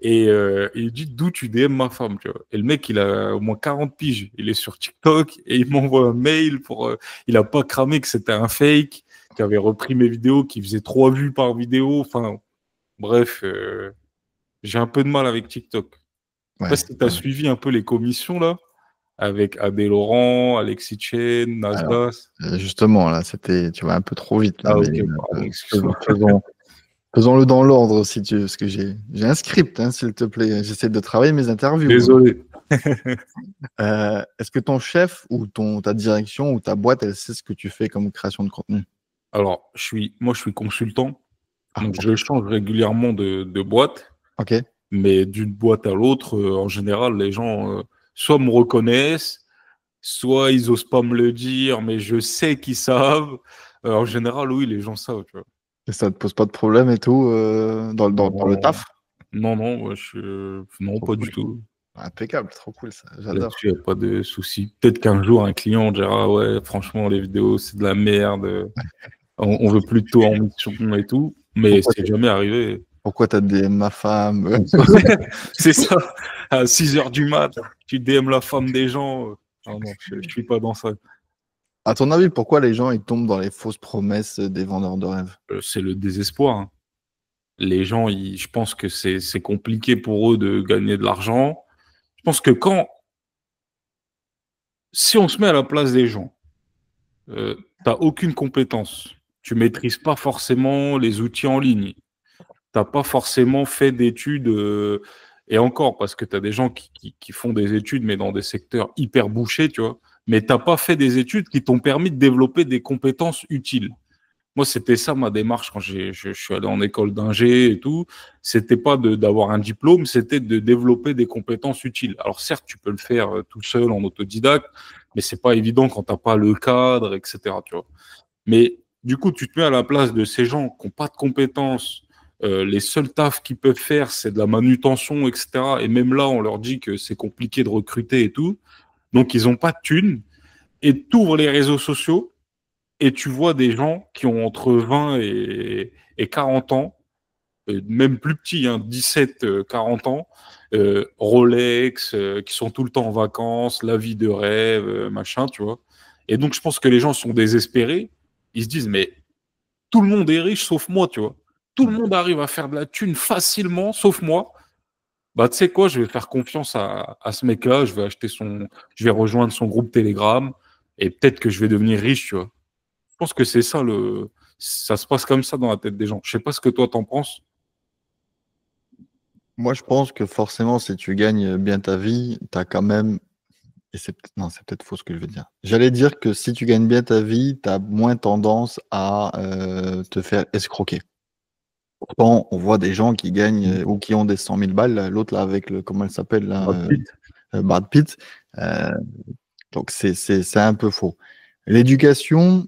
Et il dit d'où tu DM ma femme, tu vois. Et le mec, il a au moins 40 piges. Il est sur TikTok et il m'envoie un mail pour. Il a pas cramé que c'était un fake, qui avait repris mes vidéos, qui faisait 3 vues par vidéo. Enfin, bref, j'ai un peu de mal avec TikTok. Je sais pas
Ouais.
si tu as
Ouais.
suivi un peu les commissions là, avec Adé Laurent, Alexis Chen,
Alors,
Nasdaq.
justement, là, tu vas un peu trop vite, là,
Ah,
mais
ok, pardon,
faisons,
excuse-moi.
faisons- faisons-le dans l'ordre, si tu veux, parce que j'ai un script, hein, s'il te plaît. J'essaie de travailler mes interviews, hein.
Désolé.
Est-ce que ton chef ou ta direction ou ta boîte, elle sait ce que tu fais comme création de contenu?
Alors, moi, je suis consultant,
Ah,
donc
ok.
je change régulièrement de boîte.
Ok.
Mais d'une boîte à l'autre, en général, les gens soit me reconnaissent, soit ils osent pas me le dire, mais je sais qu'ils savent. En général, oui, les gens savent, tu vois.
Et ça te pose pas de problème et tout dans le
Non,
taf?
non, non, non,
Trop
pas du
cool.
tout.
Impeccable, trop cool ça, j'adore.
Là-dessus, il n'y a pas de souci. Peut-être qu'un jour, un client dira, ouais, franchement, les vidéos, c'est de la merde. On veut plus de toi en mission et tout,
Faut
mais
pas
c'est jamais arrivé.
Pourquoi t'as DM ma femme?
C'est ça. À 6 heures du mat, tu DM la femme des gens. Ah non, je suis pas dans ça.
À ton avis, pourquoi les gens ils tombent dans les fausses promesses des vendeurs de rêves?
C'est le désespoir, hein. Les gens, je pense que c'est compliqué pour eux de gagner de l'argent. Je pense que si on se met à la place des gens, t'as aucune compétence. Tu maîtrises pas forcément les outils en ligne. T'as pas forcément fait d'études, et encore, parce que tu as des gens qui font des études, mais dans des secteurs hyper bouchés, tu vois. Mais t'as pas fait des études qui t'ont permis de développer des compétences utiles. Moi, c'était ça ma démarche quand je suis allé en école d'ingé et tout. C'était pas d'avoir un diplôme, c'était de développer des compétences utiles. Alors certes, tu peux le faire tout seul en autodidacte, mais c'est pas évident quand t'as pas le cadre, etc. Tu vois. Mais du coup, tu te mets à la place de ces gens qui n'ont pas de compétences. Les seuls tafs qu'ils peuvent faire, c'est de la manutention, etc. Et même là, on leur dit que c'est compliqué de recruter et tout. Donc, ils n'ont pas de thunes. Et tu ouvres les réseaux sociaux et tu vois des gens qui ont entre 20 et 40 ans, même plus petits, hein, 17, 40 ans, Rolex, qui sont tout le temps en vacances, la vie de rêve, machin, tu vois. Et donc, je pense que les gens sont désespérés. Ils se disent, mais tout le monde est riche sauf moi, tu vois. Tout le monde arrive à faire de la thune facilement sauf moi. Bah, tu sais quoi, je vais faire confiance à ce mec-là, je vais rejoindre son groupe Telegram et peut-être que je vais devenir riche, tu vois. Je pense que c'est ça ça se passe comme ça dans la tête des gens. Je sais pas ce que toi t'en penses.
Moi, je pense que forcément, si tu gagnes bien ta vie, tu as quand même. Et non, c'est peut-être faux ce que je veux dire. J'allais dire que si tu gagnes bien ta vie, tu as moins tendance à te faire escroquer. Pourtant, on voit des gens qui gagnent ou qui ont des 100 000 balles. L'autre, là, avec le. Comment elle s'appelle, là Brad Pitt. Euh, donc, c'est un peu faux. L'éducation,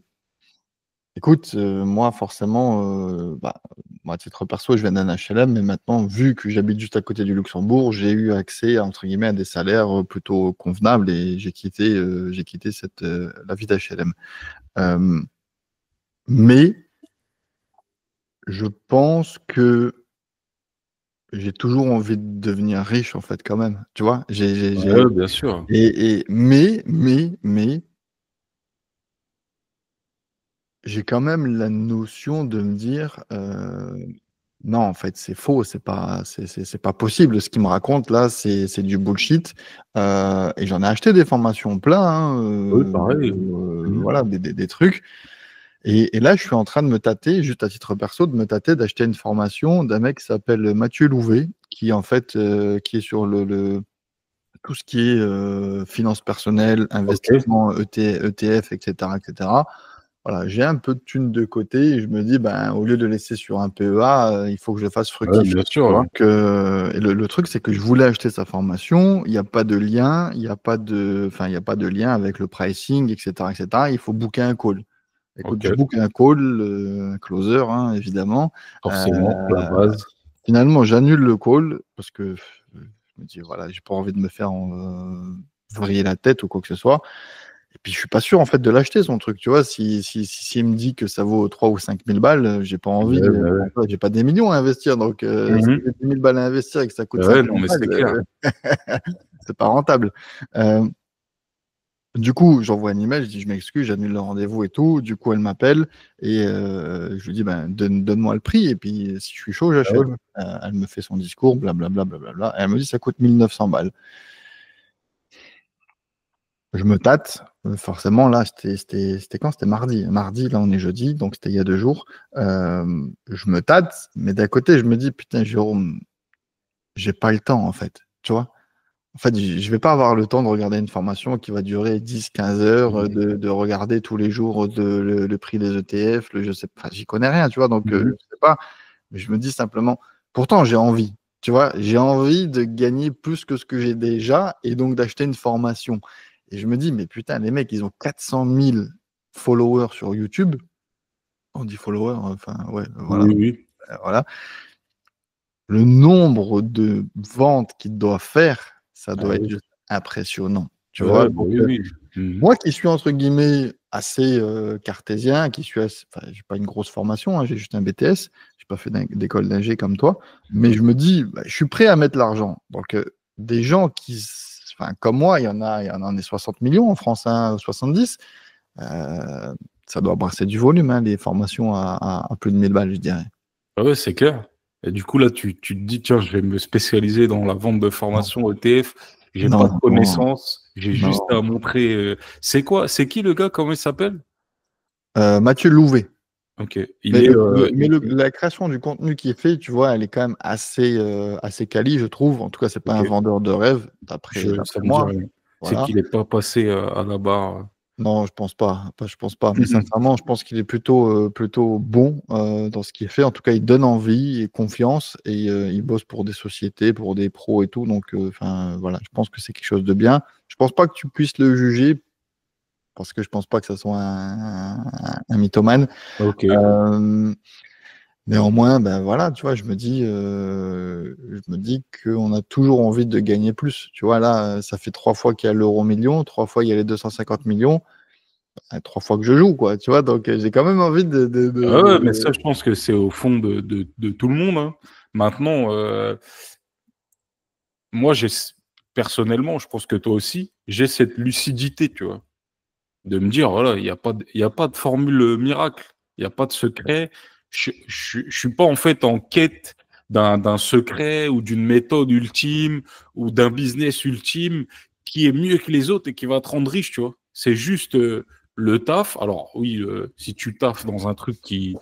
écoute, moi, forcément, moi, à titre perso, je viens d'un HLM, mais maintenant, vu que j'habite juste à côté du Luxembourg, j'ai eu accès, entre guillemets, à des salaires plutôt convenables et j'ai quitté la vie d'HLM. Mais je pense que j'ai toujours envie de devenir riche, en fait, quand même. Tu vois,
Ouais, bien sûr.
mais, j'ai quand même la notion de me dire, non, en fait, c'est faux, c'est pas possible. Ce qu'il me raconte là, c'est du bullshit. Et j'en ai acheté des formations plein, hein,
Oui, pareil.
voilà, des trucs. Et là, je suis en train de me tâter, juste à titre perso, de me tâter d'acheter une formation d'un mec qui s'appelle Mathieu Louvet, qui en fait, qui est sur tout ce qui est finance personnelle,
Ok.
investissement, ETF, etc., etc. Voilà, j'ai un peu de thunes de côté et je me dis, ben, au lieu de laisser sur un PEA, il faut que je le fasse
Ouais,
fructifier.
bien sûr. Ouais.
Donc, et le truc, c'est que je voulais acheter sa formation, il n'y a pas de lien, il n'y a pas de, enfin, il y a pas de lien avec le pricing, etc., etc. Il faut booker un call. Écoute,
Ok.
je book un call, un closer, hein, évidemment.
Forcément, la base.
Finalement, j'annule le call parce que je me dis, voilà, j'ai pas envie de me faire vriller la tête ou quoi que ce soit. Et puis, je suis pas sûr, en fait, de l'acheter, son truc. Tu vois, s'il me dit que ça vaut 3 ou 5 000 balles, j'ai pas envie.
Ouais, bah ouais.
J'ai pas des millions à investir. Donc, si
Mhm.
j'ai 10 000 balles à investir et que ça coûte
Ouais,
5
non,
000
mais c'est
balles,
clair.
c'est pas rentable. Euh, du coup, j'envoie un email, je dis je m'excuse, j'annule le rendez-vous et tout. Du coup, elle m'appelle et je lui dis ben, donne-moi le prix et puis si je suis chaud,
Ah
j'achète.
ouais.
Elle me fait son discours, blablabla, blablabla. Et elle me dit ça coûte 1900 balles. Je me tâte. Forcément, là, c'était quand? C'était mardi. Mardi, là, on est jeudi, donc c'était il y a 2 jours. Je me tâte, mais d'un côté, je me dis putain, Jérôme, j'ai pas le temps en fait. Tu vois? En fait, je vais pas avoir le temps de regarder une formation qui va durer 10-15 heures,
Mhm.
de regarder tous les jours le prix des ETF, je sais pas, j'y connais rien, tu vois, donc
Mhm.
je sais pas. Mais je me dis simplement, pourtant j'ai envie, tu vois, j'ai envie de gagner plus que ce que j'ai déjà et donc d'acheter une formation. Et je me dis, mais putain, les mecs, ils ont 400 000 followers sur YouTube. On dit followers, enfin, ouais, voilà.
Oui, oui.
Voilà. Le nombre de ventes qu'il doit faire, ça
Ah
doit être
oui.
juste impressionnant. Tu vois,
Ouais, bah
donc
oui, oui. Mhm.
Moi qui suis entre guillemets assez cartésien, qui suis enfin, j'ai pas une grosse formation, hein, j'ai juste un BTS, j'ai pas fait d'école d'ingé comme toi, mais je me dis, bah, je suis prêt à mettre l'argent. Donc des gens enfin, comme moi, il y en a des 60 millions en France, hein, 70. euh, Ça doit brasser du volume, hein, les formations à plus de 1000 balles, je dirais.
Ah ouais, c'est clair. Et du coup, là, tu te dis, tiens, je vais me spécialiser dans la vente de
Non,
formation ETF. J'ai pas
non,
de
non,
connaissances. J'ai juste
non.
à montrer. C'est quoi? C'est qui le gars? Comment il s'appelle?
Mathieu Louvet.
Ok. Il
Mais,
est.
la création du contenu qui est fait, tu vois, elle est quand même assez quali, je trouve. En tout cas, c'est pas
Ok.
un vendeur de rêve,
Ça
d'après
me dit
moi.
rien. C'est
Voilà.
qu'il n'est pas passé à la barre.
Non, je pense pas. Je pense pas. Mais
Mhm.
sincèrement, je pense qu'il est plutôt bon dans ce qu'il fait. En tout cas, il donne envie et confiance et il bosse pour des sociétés, pour des pros et tout. Donc, enfin, voilà, je pense que c'est quelque chose de bien. Je pense pas que tu puisses le juger parce que je pense pas que ça soit un mythomane.
Ok.
Euh, Néanmoins, ben voilà, tu vois, je me dis qu'on a toujours envie de gagner plus. Tu vois, là, ça fait 3 fois qu'il y a l'euro million, 3 fois il y a les 250 millions, 3 fois que je joue, quoi. Tu vois, donc j'ai quand même envie
Ah ouais, mais ça, je pense que c'est au fond de tout le monde, hein. Maintenant, moi, personnellement, je pense que toi aussi, j'ai cette lucidité, tu vois, de me dire, voilà, il y a pas de formule miracle, il n'y a pas de secret. Je suis pas en fait en quête d'un secret ou d'une méthode ultime ou d'un business ultime qui est mieux que les autres et qui va te rendre riche, tu vois. C'est juste le taf. Alors oui, si tu taffes dans un truc qui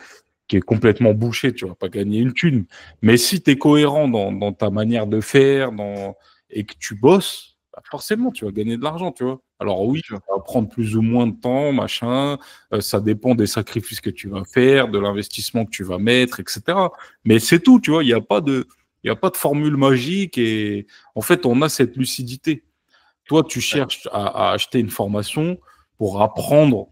est complètement bouché, tu vas pas gagner une thune. Mais si tu es cohérent dans ta manière de faire et que tu bosses, bah forcément, tu vas gagner de l'argent, tu vois. Alors
Bien
oui,
sûr.
ça va prendre plus ou moins de temps, machin. Ça dépend des sacrifices que tu vas faire, de l'investissement que tu vas mettre, etc. Mais c'est tout, tu vois. Il y a pas de formule magique et en fait, on a cette lucidité. Toi, tu
Ouais.
cherches à acheter une formation pour apprendre,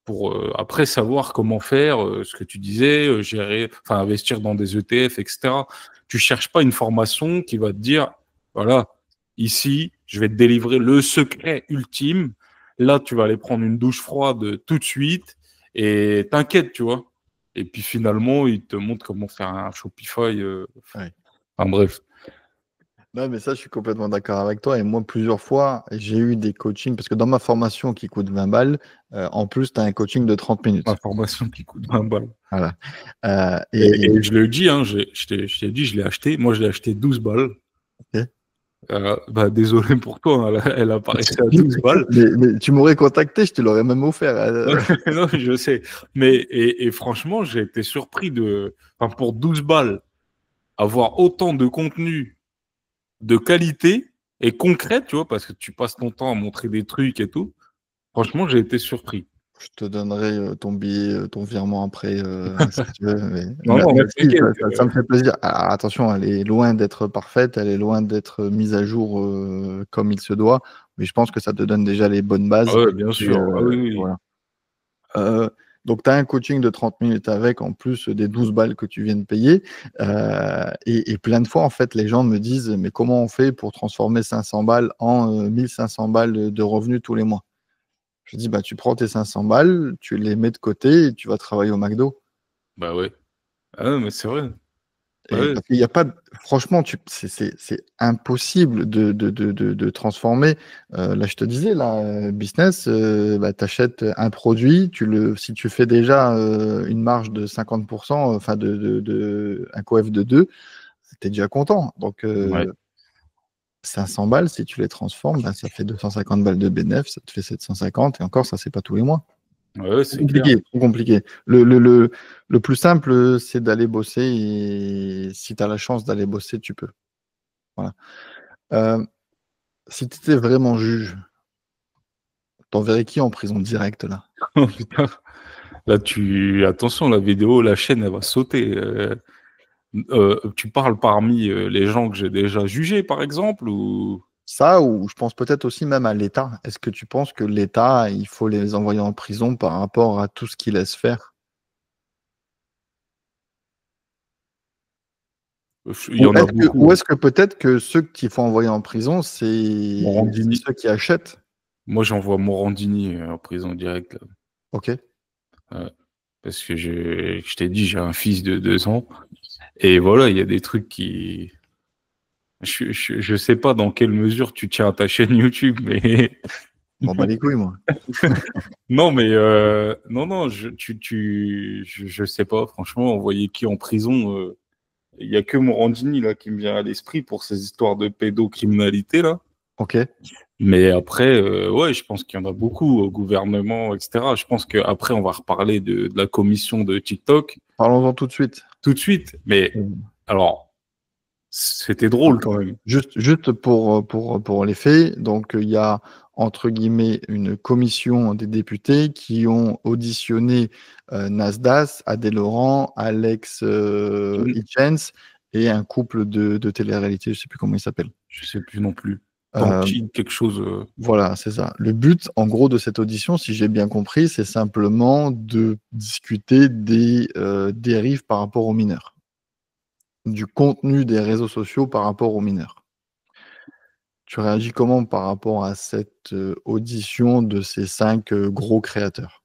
pour après savoir comment faire, ce que tu disais, gérer, enfin investir dans des ETF, etc. Tu cherches pas une formation qui va te dire, voilà, ici, je vais te délivrer le secret ultime. Là, tu vas aller prendre une douche froide tout de suite et t'inquiète, tu vois. Et puis finalement, il te montre comment faire un Shopify.
Ouais.
Enfin bref,
Non, mais ça, je suis complètement d'accord avec toi. Et moi, plusieurs fois, j'ai eu des coachings, parce que dans ma formation qui coûte 20 balles, en plus, tu as un coaching de 30
ma
minutes.
formation qui coûte 20 balles.
Voilà.
Et je le dis, hein, je t'ai dit, je l'ai acheté. Moi, je l'ai acheté 12 balles.
Ok.
Bah, désolé pour toi, hein, elle apparaissait à 12 balles.
Mais tu m'aurais contacté, je te l'aurais même offert.
Non, je sais. Mais, et franchement, j'ai été surpris enfin, pour 12 balles, avoir autant de contenu de qualité et concret, tu vois, parce que tu passes ton temps à montrer des trucs et tout. Franchement, j'ai été surpris.
Je te donnerai ton billet, ton virement après, si tu veux.
Non, non, mais
Merci,
t'inquiète.
ça me fait plaisir. Alors, attention, elle est loin d'être parfaite, elle est loin d'être mise à jour comme il se doit, mais je pense que ça te donne déjà les bonnes
Ah
bases.
ouais, bien
Et,
sûr. Ah oui, oui.
voilà. Donc, tu as un coaching de 30 minutes avec, en plus des 12 balles que tu viens de payer. Et plein de fois, en fait, les gens me disent, mais comment on fait pour transformer 500 balles en 1500 balles de revenus tous les mois? Je dis, bah, tu prends tes 500 balles, tu les mets de côté et tu vas travailler au McDo.
Bah ouais. Ah ouais, mais c'est vrai. Bah
Et
ouais.
parce qu'il y a pas franchement, c'est impossible de transformer. Là, je te disais, là, business, bah, tu achètes un produit, si tu fais déjà une marge de 50%, enfin, un coef de 2, tu es déjà content. Donc,
Ouais.
500 balles, si tu les transformes, bah, ça fait 250 balles de bénéfice, ça te fait 750, et encore, ça, c'est pas tous les mois.
Ouais,
Trop
c'est clair.
compliqué, trop compliqué. Le plus simple, c'est d'aller bosser et si tu as la chance d'aller bosser, tu peux. Voilà. Euh, Si tu étais vraiment juge, t'enverrais qui en prison directe là?
Oh, putain. Là, attention, la vidéo, la chaîne, elle va sauter. Tu parles parmi les gens que j'ai déjà jugés, par exemple, ou
Ça, ou je pense peut-être aussi même à l'État. Est-ce que tu penses que l'État, il faut les envoyer en prison par rapport à tout ce qu'il laisse faire?
il y en a
Ou
beaucoup.
est-ce que peut-être que ceux qu'il faut envoyer en prison, c'est
Morandini.
ceux qui achètent?
Moi, j'envoie Morandini en prison direct, là.
Ok.
Ouais. Parce que je t'ai dit, j'ai un fils de 2 ans. Et voilà, il y a des trucs qui. Je sais pas dans quelle mesure tu tiens à ta chaîne YouTube, mais.
Bon, bah les couilles, moi.
Non, mais non, non, je sais pas. Franchement, envoyer qui en prison, il y a que Morandini là qui me vient à l'esprit pour ces histoires de pédocriminalité là.
Ok.
Mais après, ouais, je pense qu'il y en a beaucoup au gouvernement, etc. Je pense qu'après, on va reparler de la commission de TikTok
Parlons-en tout de suite.
tout de suite. Mais alors, c'était drôle quand même.
Juste pour les faits, donc il y a entre guillemets une commission des députés qui ont auditionné Nasdaq, Adé Laurent, Alex Hitchens et un couple de télé-réalité, je sais plus comment il s'appelle.
Je sais plus non plus.
Euh,
Tanguy, quelque chose.
voilà, c'est ça. Le but, en gros, de cette audition, si j'ai bien compris, c'est simplement de discuter des dérives par rapport aux mineurs, du contenu des réseaux sociaux par rapport aux mineurs. Tu réagis comment par rapport à cette audition de ces 5 gros créateurs?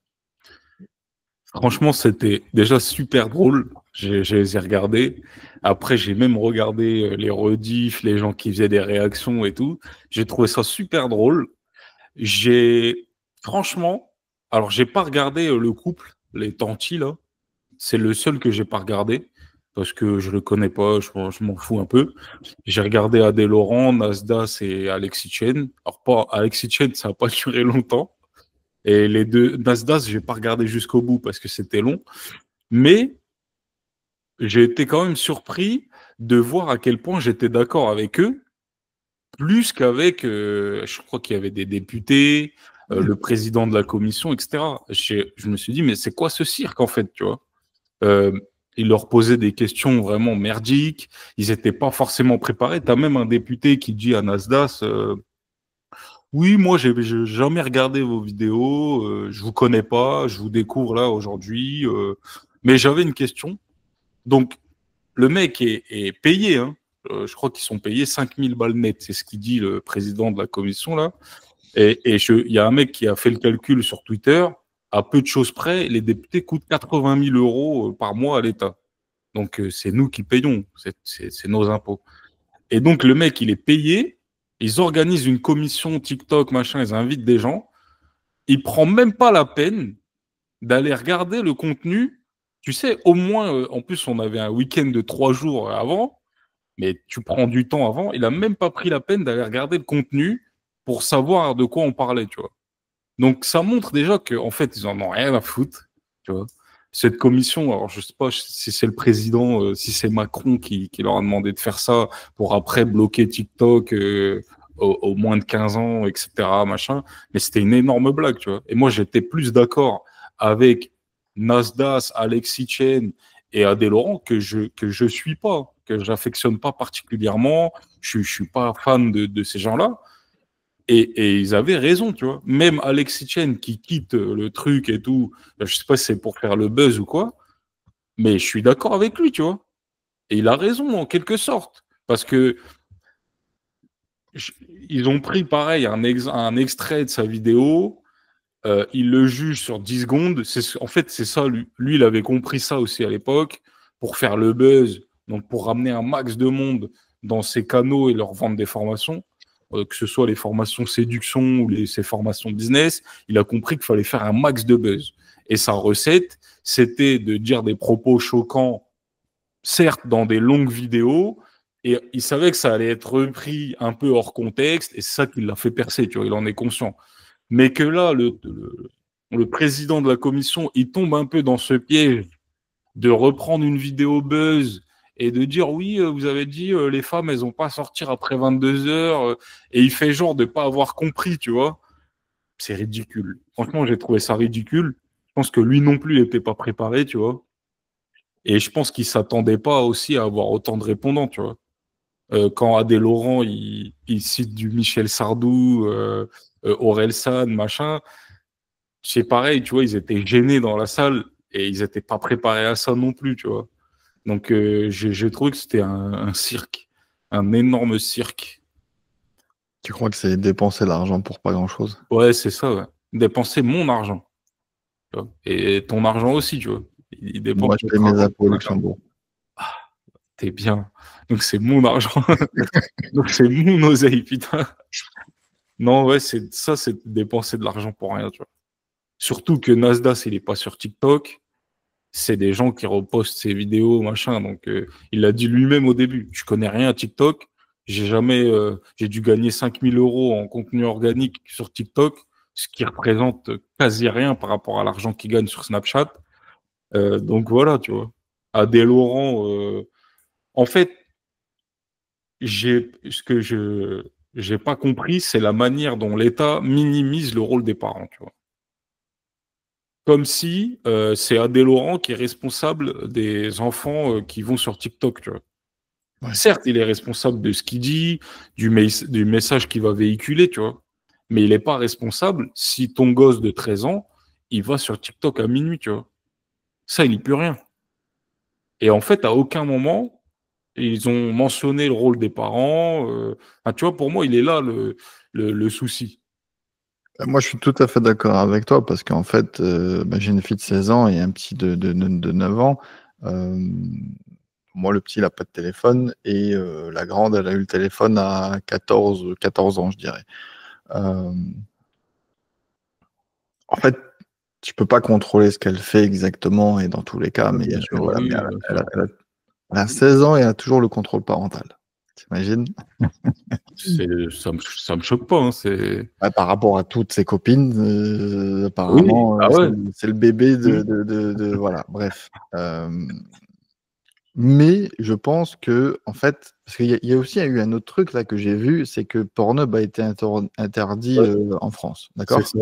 Franchement, c'était déjà super drôle. Je les ai regardés. Après, j'ai même regardé les rediffs, les gens qui faisaient des réactions et tout. J'ai trouvé ça super drôle. J'ai, franchement, alors j'ai pas regardé le couple, les Tanti là. C'est le seul que j'ai pas regardé parce que je le connais pas, je m'en fous un peu. J'ai regardé Adé Laurent, Nasdaq et Alexis Chen. Alors pas Alexis Chen, ça a pas duré longtemps. Et les deux, Nasdaq, j'ai pas regardé jusqu'au bout parce que c'était long. Mais j'ai été quand même surpris de voir à quel point j'étais d'accord avec eux, plus qu'avec, je crois qu'il y avait des députés, le président de la commission, etc. Je me suis dit, mais c'est quoi ce cirque en fait, tu vois? Euh, ils leur posaient des questions vraiment merdiques, ils n'étaient pas forcément préparés. Tu as même un député qui dit à Nasdaq, oui, moi, j'ai jamais regardé vos vidéos, je vous connais pas, je vous découvre là aujourd'hui, mais j'avais une question. Donc, le mec est payé, hein. Je crois qu'ils sont payés 5000 balles net, c'est ce qu'il dit le président de la commission là. Il y a un mec qui a fait le calcul sur Twitter, à peu de choses près, les députés coûtent 80 000 euros par mois à l'État. Donc, c'est nous qui payons, c'est nos impôts. Et donc, le mec, il est payé, ils organisent une commission TikTok, machin, ils invitent des gens, il prend même pas la peine d'aller regarder le contenu. Tu sais, au moins, en plus, on avait un week-end de 3 jours avant, mais tu prends du temps avant. Il a même pas pris la peine d'aller regarder le contenu pour savoir de quoi on parlait, tu vois. Donc, ça montre déjà qu'en fait, ils en ont rien à foutre, tu vois. Cette commission, alors je sais pas si c'est le président, si c'est Macron qui leur a demandé de faire ça pour après bloquer TikTok aux moins de 15 ans, etc., machin. Mais c'était une énorme blague, tu vois. Et moi, j'étais plus d'accord avec Nasdaq, Alexis Chen et Adé Laurent que je suis pas, que j'affectionne pas particulièrement. Je suis pas fan de ces gens-là. Et ils avaient raison, tu vois. Même Alexis Chen qui quitte le truc et tout, je sais pas si c'est pour faire le buzz ou quoi, mais je suis d'accord avec lui, tu vois. Et il a raison en quelque sorte. Parce que ils ont pris pareil un extrait de sa vidéo, ils le jugent sur 10 secondes. En fait, c'est ça, lui, il avait compris ça aussi à l'époque, pour faire le buzz, donc pour ramener un max de monde dans ses canaux et leur vendre des formations, que ce soit les formations séduction ou ses formations business, il a compris qu'il fallait faire un max de buzz. Et sa recette, c'était de dire des propos choquants, certes dans des longues vidéos, et il savait que ça allait être repris un peu hors contexte, et c'est ça qui l'a fait percer, tu vois, il en est conscient. Mais que là, le président de la commission, il tombe un peu dans ce piège de reprendre une vidéo buzz et de dire oui, vous avez dit les femmes, elles n'ont pas à sortir après 22 heures, et il fait genre de pas avoir compris, tu vois. C'est ridicule. Franchement, j'ai trouvé ça ridicule. Je pense que lui non plus, il n'était pas préparé, tu vois. Et je pense qu'il s'attendait pas aussi à avoir autant de répondants, tu vois. Quand Adé Laurent, il cite du Michel Sardou, Aurel San, machin, c'est pareil, tu vois, ils étaient gênés dans la salle et ils n'étaient pas préparés à ça non plus, tu vois. Donc, j'ai trouvé que c'était un cirque, un énorme cirque.
Tu crois que c'est dépenser l'argent pour pas grand-chose?
Ouais, c'est ça, ouais. Dépenser mon argent, tu vois? Et ton argent aussi, tu vois? Il dépense
Moi, je paye
notre
mes
argent
impôts au
chacun.
Luxembourg.
Ah, tu bien. Donc c'est mon argent. Donc c'est mon oseille, putain. Non, ouais, c'est dépenser de l'argent pour rien, tu vois? Surtout que Nasdaq, il est pas sur TikTok. C'est des gens qui repostent ses vidéos, machin. Donc, il l'a dit lui-même au début. Je connais rien à TikTok. J'ai dû gagner 5 000 € en contenu organique sur TikTok, ce qui représente quasi rien par rapport à l'argent qu'il gagne sur Snapchat. Donc voilà, tu vois. Adèle Laurent, en fait, ce que je j'ai pas compris, c'est la manière dont l'État minimise le rôle des parents, tu vois. Comme si c'est Adèle Laurent qui est responsable des enfants qui vont sur TikTok, tu vois.
Ouais.
Certes, il est responsable de ce qu'il dit, du message qu'il va véhiculer, tu vois. Mais il n'est pas responsable si ton gosse de 13 ans, il va sur TikTok à minuit, tu vois. Ça, il n'y peut rien. Et en fait, à aucun moment, ils ont mentionné le rôle des parents. Tu vois, pour moi, il est là le souci.
Moi, je suis tout à fait d'accord avec toi parce qu'en fait, bah, j'ai une fille de 16 ans et un petit de 9 ans. Moi, le petit, il a pas de téléphone et la grande, elle a eu le téléphone à 14 ans, je dirais. En fait, tu peux pas contrôler ce qu'elle fait exactement et dans tous les cas,
Ouais,
mais
bien sûr,
voilà, mais
oui, bien sûr.
elle a 16 ans et elle a toujours le contrôle parental. T'imagines?
Ça me choque pas, hein, c'est...
Bah, par rapport à toutes ses copines,
Oui,
apparemment,
ah ouais.
c'est le bébé
Mmh.
voilà, bref. Mais je pense que en fait, parce qu'il y a aussi eu un autre truc là que j'ai vu, c'est que Pornhub a été interdit,
Ouais,
en France,
c'est
d'accord?
ça.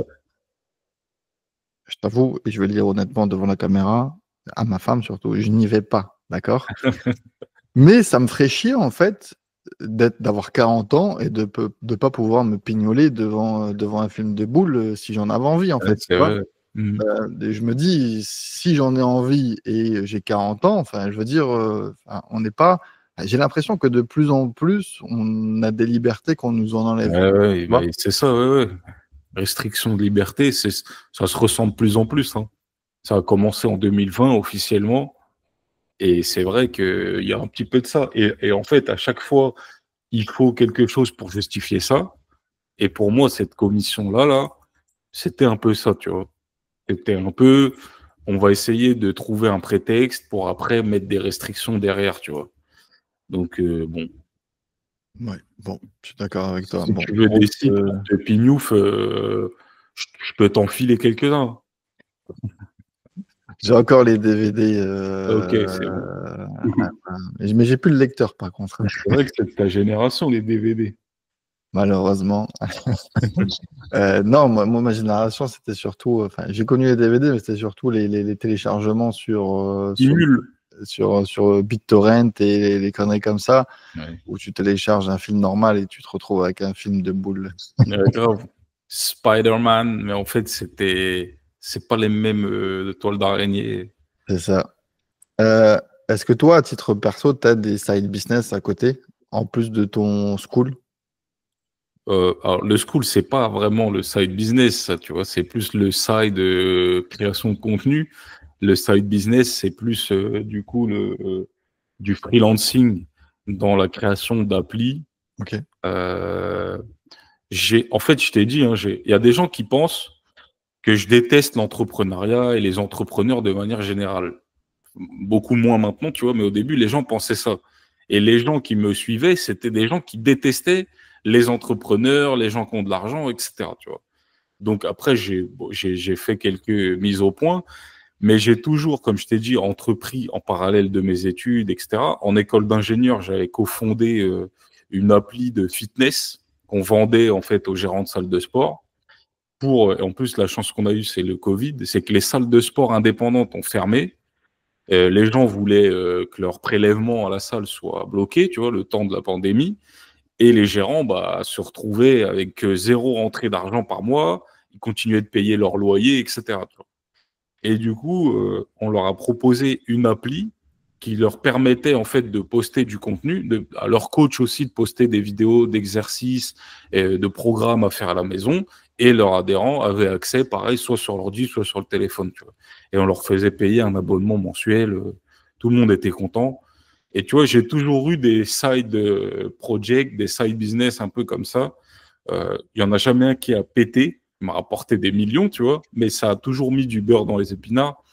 Je t'avoue et je vais le dire honnêtement devant la caméra, à ma femme surtout, je n'y vais pas, d'accord? Mais ça me ferait chier en fait, d'avoir 40 ans et de pas pouvoir me pignoler devant un film de boules, si j'en avais envie en
Ouais,
fait, tu
c'est
vois?
vrai. Mmh.
Et je me dis: «Si j'en ai envie et j'ai 40 ans», enfin je veux dire, enfin on n'est pas j'ai l'impression que de plus en plus, on a des libertés qu'on nous en enlève,
Ouais,
tu
ouais, bah,
vois?
c'est ça, ouais, ouais. Restriction de liberté, ça se ressent de plus en plus, hein. Ça a commencé en 2020 officiellement et c'est vrai qu'il y a un petit peu de ça et en fait, à chaque fois, il faut quelque chose pour justifier ça et pour moi, cette commission-là, c'était un peu ça, tu vois? C'était un peu, on va essayer de trouver un prétexte pour après mettre des restrictions derrière, tu vois? Donc bon,
Ouais, bon, je suis d'accord avec toi.
si
Bon,
tu veux
écoute,
des sites pour te pignouf, je peux t'en filer quelques-uns.
j'ai encore les DVD,
OK, c'est bon.
mais j'ai plus le lecteur par contre,
C'est vrai que c'est de ta génération, les DVD.
malheureusement. Non, moi ma génération, c'était surtout, enfin, j'ai connu les DVD, mais c'était surtout les téléchargements
Nul.
sur BitTorrent et les conneries comme ça,
Ouais,
où tu télécharges un film normal et tu te retrouves avec un film de boules.
ouais, grave. Spider-Man, mais en fait, c'est pas les mêmes toiles d'araignée.
C'est ça. Est-ce que toi, à titre perso, tu as des side business à côté, en plus de ton school?
Alors, le school, c'est pas vraiment le side business, ça, tu vois, c'est plus le side création de contenu. Le side business, c'est plus du coup du freelancing dans la création d'applis.
OK.
Euh, en fait, je t'ai dit, hein, il y a des gens qui pensent que je déteste l'entrepreneuriat et les entrepreneurs de manière générale. Beaucoup moins maintenant, tu vois, mais au début, les gens pensaient ça. Et les gens qui me suivaient, c'était des gens qui détestaient les entrepreneurs, les gens qui ont de l'argent, etc., tu vois. Donc après, j'ai fait quelques mises au point, mais j'ai toujours, comme je t'ai dit, entrepris en parallèle de mes études, etc. En école d'ingénieur, j'avais cofondé une appli de fitness qu'on vendait en fait aux gérants de salles de sport. En plus, la chance qu'on a eue, c'est le Covid, c'est que les salles de sport indépendantes ont fermé. Les gens voulaient que leur prélèvement à la salle soit bloqué, tu vois, le temps de la pandémie. Et les gérants bah, se retrouvaient avec 0 rentrée d'argent par mois. Ils continuaient de payer leur loyer, etc., tu vois. Et du coup, on leur a proposé une appli qui leur permettait en fait de poster du contenu, à leur coach aussi de poster des vidéos d'exercices et de programmes à faire à la maison, et leurs adhérents avaient accès, pareil, soit sur l'ordi, soit sur le téléphone, tu vois. Et on leur faisait payer un abonnement mensuel, tout le monde était content. Et tu vois, j'ai toujours eu des side projects, des side business un peu comme ça. Il y en a jamais un qui a pété, il m'a rapporté des millions, tu vois, mais ça a toujours mis du beurre dans les épinards.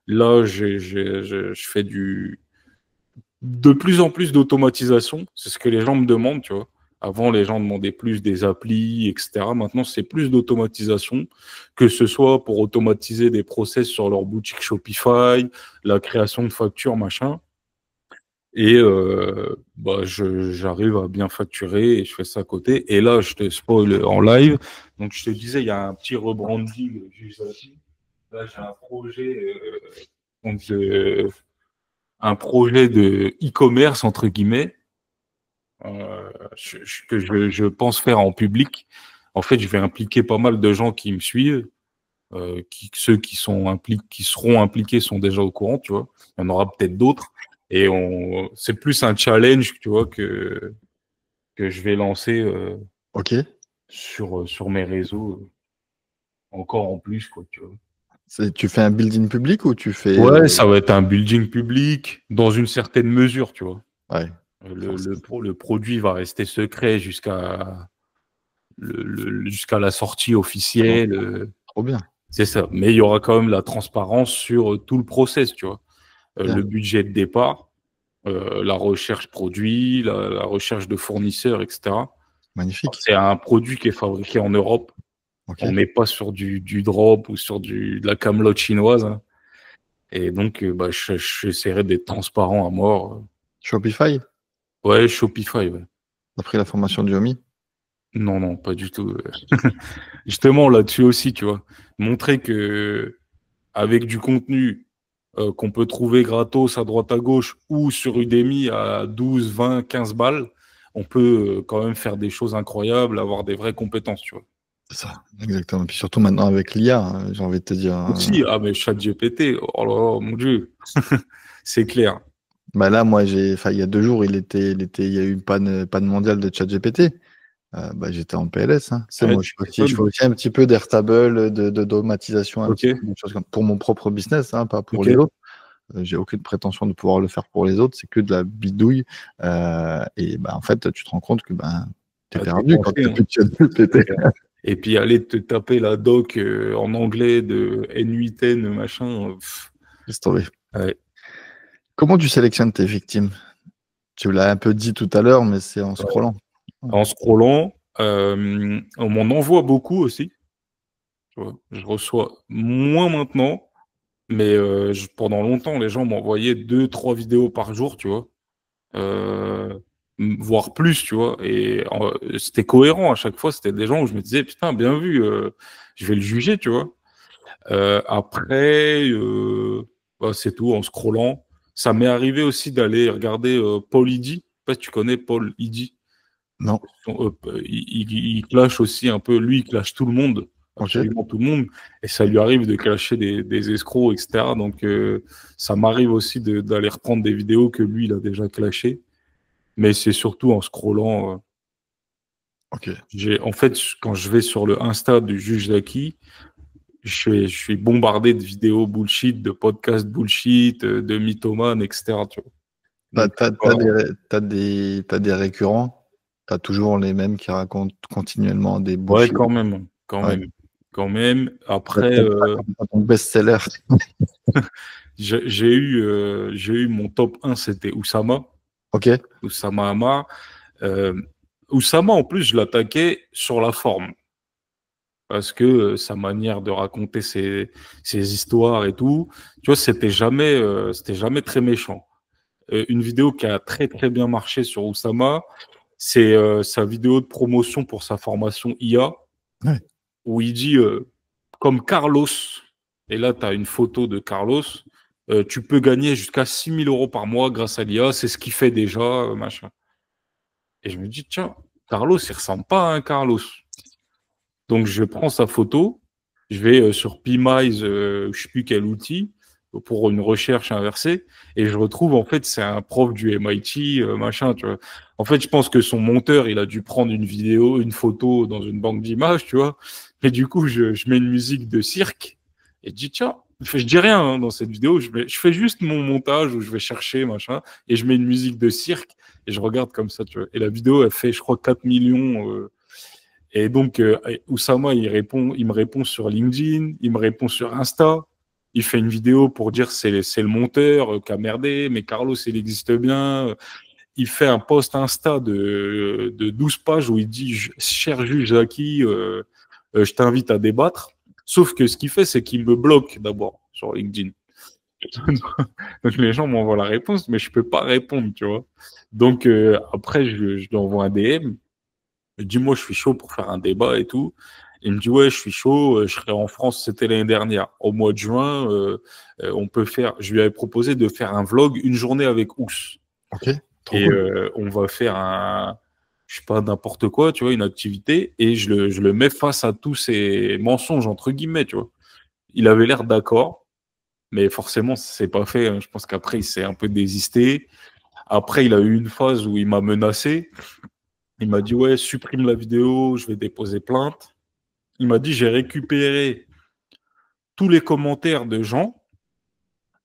Là, je fais de plus en plus d'automatisation. C'est ce que les gens me demandent, tu vois. Avant, les gens demandaient plus des applis, etc. Maintenant, c'est plus d'automatisation, que ce soit pour automatiser des process sur leur boutique Shopify, la création de factures, machin. Et j'arrive à bien facturer et je fais ça à côté. Et là, je te spoil en live. Donc, je te disais, il y a un petit rebranding juste ici. Là, j'ai un projet de e-commerce, entre guillemets, que je pense faire en public. En fait, je vais impliquer pas mal de gens qui me suivent. Ceux qui seront impliqués sont déjà au courant, tu vois. Il y en aura peut-être d'autres. Et c'est plus un challenge, tu vois, que je vais lancer
Ok.
sur mes réseaux encore en plus, quoi, tu vois.
Tu fais un building public ou tu fais...
Ouais, ça va être un building public dans une certaine mesure, tu vois.
Ouais,
Le produit va rester secret jusqu'à la sortie officielle.
trop bien.
C'est ça. Mais il y aura quand même la transparence sur tout le process, tu vois.
Bien.
Le budget de départ, la recherche produit, la recherche de fournisseurs, etc.
Magnifique.
C'est un produit qui est fabriqué en Europe.
Ok.
On n'est pas sur du drop ou sur de la camelote chinoise, hein. Et donc, j'essaierai d'être transparent à mort.
Shopify,
Ouais, Shopify, ouais.
d'après la formation du Omi.
Non, non, pas du tout. Justement, là-dessus aussi, tu vois. Montrer que avec du contenu qu'on peut trouver gratos à droite à gauche ou sur Udemy à 12, 20, 15 balles, on peut quand même faire des choses incroyables, avoir des vraies compétences, tu vois.
C'est ça, exactement. Puis surtout maintenant avec l'IA, j'ai envie de te dire.
Aussi, ah mais ChatGPT, oh là là, mon Dieu, c'est clair.
Bah là, moi, il y a 2 jours, il y a eu une panne mondiale de ChatGPT. Bah, j'étais en PLS, hein.
Ouais,
Moi,
tu
je fais
m'étonnes.
aussi un petit peu d'Airtable, d'automatisation, un
Ok,
petit peu de choses pour mon propre business, hein, pas pour
ok.
les autres. J'ai aucune prétention de pouvoir le faire pour les autres, c'est que de la bidouille. Et bah, en fait, tu te rends compte que ben, t'es
Ah, t'es
perdu quand
coincé,
tu
hein.
plus de ChatGPT.
Et puis aller te taper la doc en anglais de N8N, machin.
Laisse tomber.
Ouais.
Comment tu sélectionnes tes victimes? Tu l'as un peu dit tout à l'heure, mais c'est en
Ouais.
scrollant.
En scrollant, on m'en envoie beaucoup aussi. Tu vois. Je reçois moins maintenant, mais pendant longtemps, les gens m'envoyaient 2, 3 vidéos par jour, tu vois. Euh, Voire plus, tu vois. Et c'était cohérent à chaque fois. C'était des gens où je me disais, putain, bien vu, je vais le juger, tu vois. Après, bah, c'est tout, en scrollant. Ça m'est arrivé aussi d'aller regarder Paul Idi. Je sais pas si tu connais Paul Idi.
Non.
Il clash aussi un peu. Lui, il clash tout le monde,
Ok.
absolument tout le monde. Et ça lui arrive de clasher des escrocs, etc. Donc, ça m'arrive aussi d'aller reprendre des vidéos que lui, il a déjà clashées. Mais c'est surtout en scrollant.
Ok.
En fait, quand je vais sur le Insta du juge Zaki, je suis bombardé de vidéos bullshit, de podcasts bullshit, de mythomanes, etc. Tu vois. Donc,
T'as des récurrents. T'as toujours les mêmes qui racontent continuellement des
ouais,
bullshit.
quand même, quand
Ouais.
même, quand même.
T'as
Après,
t'as ton best-seller.
j'ai eu mon top 1, c'était Oussama,
Ok.
Oussama Hamar. Euh, Oussama, en plus, je l'attaquais sur la forme. Parce que sa manière de raconter ses histoires et tout, tu vois, c'était jamais très méchant. Une vidéo qui a très très bien marché sur Oussama, c'est sa vidéo de promotion pour sa formation IA,
Ouais.
où il dit comme Carlos, et là tu as une photo de Carlos, tu peux gagner jusqu'à 6 000 € par mois grâce à l'IA, c'est ce qu'il fait déjà, machin. Et je me dis, tiens, Carlos, il ressemble pas à un Carlos. Donc je prends sa photo, je vais sur PMISE, je sais plus quel outil, pour une recherche inversée, et je retrouve, en fait, c'est un prof du MIT, machin, tu vois. En fait, je pense que son monteur, il a dû prendre une vidéo, une photo dans une banque d'images, tu vois. Et du coup, je mets une musique de cirque, et je dis, tiens, je dis rien hein, dans cette vidéo, je fais juste mon montage où je vais chercher, machin, et je mets une musique de cirque, et je regarde comme ça, tu vois. Et la vidéo, elle fait, je crois, 4 millions. Et donc, Oussama, il me répond sur LinkedIn, il me répond sur Insta. Il fait une vidéo pour dire c'est le monteur qui a merdé, mais Carlos, il existe bien. Il fait un post Insta de 12 pages où il dit cher juge Zaki, je t'invite à débattre. Sauf que ce qu'il fait, c'est qu'il me bloque d'abord sur LinkedIn. Donc les gens m'envoient la réponse, mais je peux pas répondre, tu vois. Donc après, je lui envoie un DM. Dis-moi, je suis chaud pour faire un débat et tout. Il me dit, ouais, je suis chaud, je serai en France, c'était l'année dernière. Au mois de juin, on peut faire, je lui avais proposé de faire un vlog, une journée avec Ous.
Ok, trop
Et
cool.
on va faire je sais pas, n'importe quoi, tu vois, une activité, et je le mets face à tous ces mensonges, entre guillemets, tu vois. Il avait l'air d'accord, mais forcément, c'est pas fait, hein. Je pense qu'après, il s'est un peu désisté. Après, il a eu une phase où il m'a menacé. Il m'a dit, ouais, supprime la vidéo, je vais déposer plainte. Il m'a dit, j'ai récupéré tous les commentaires de gens.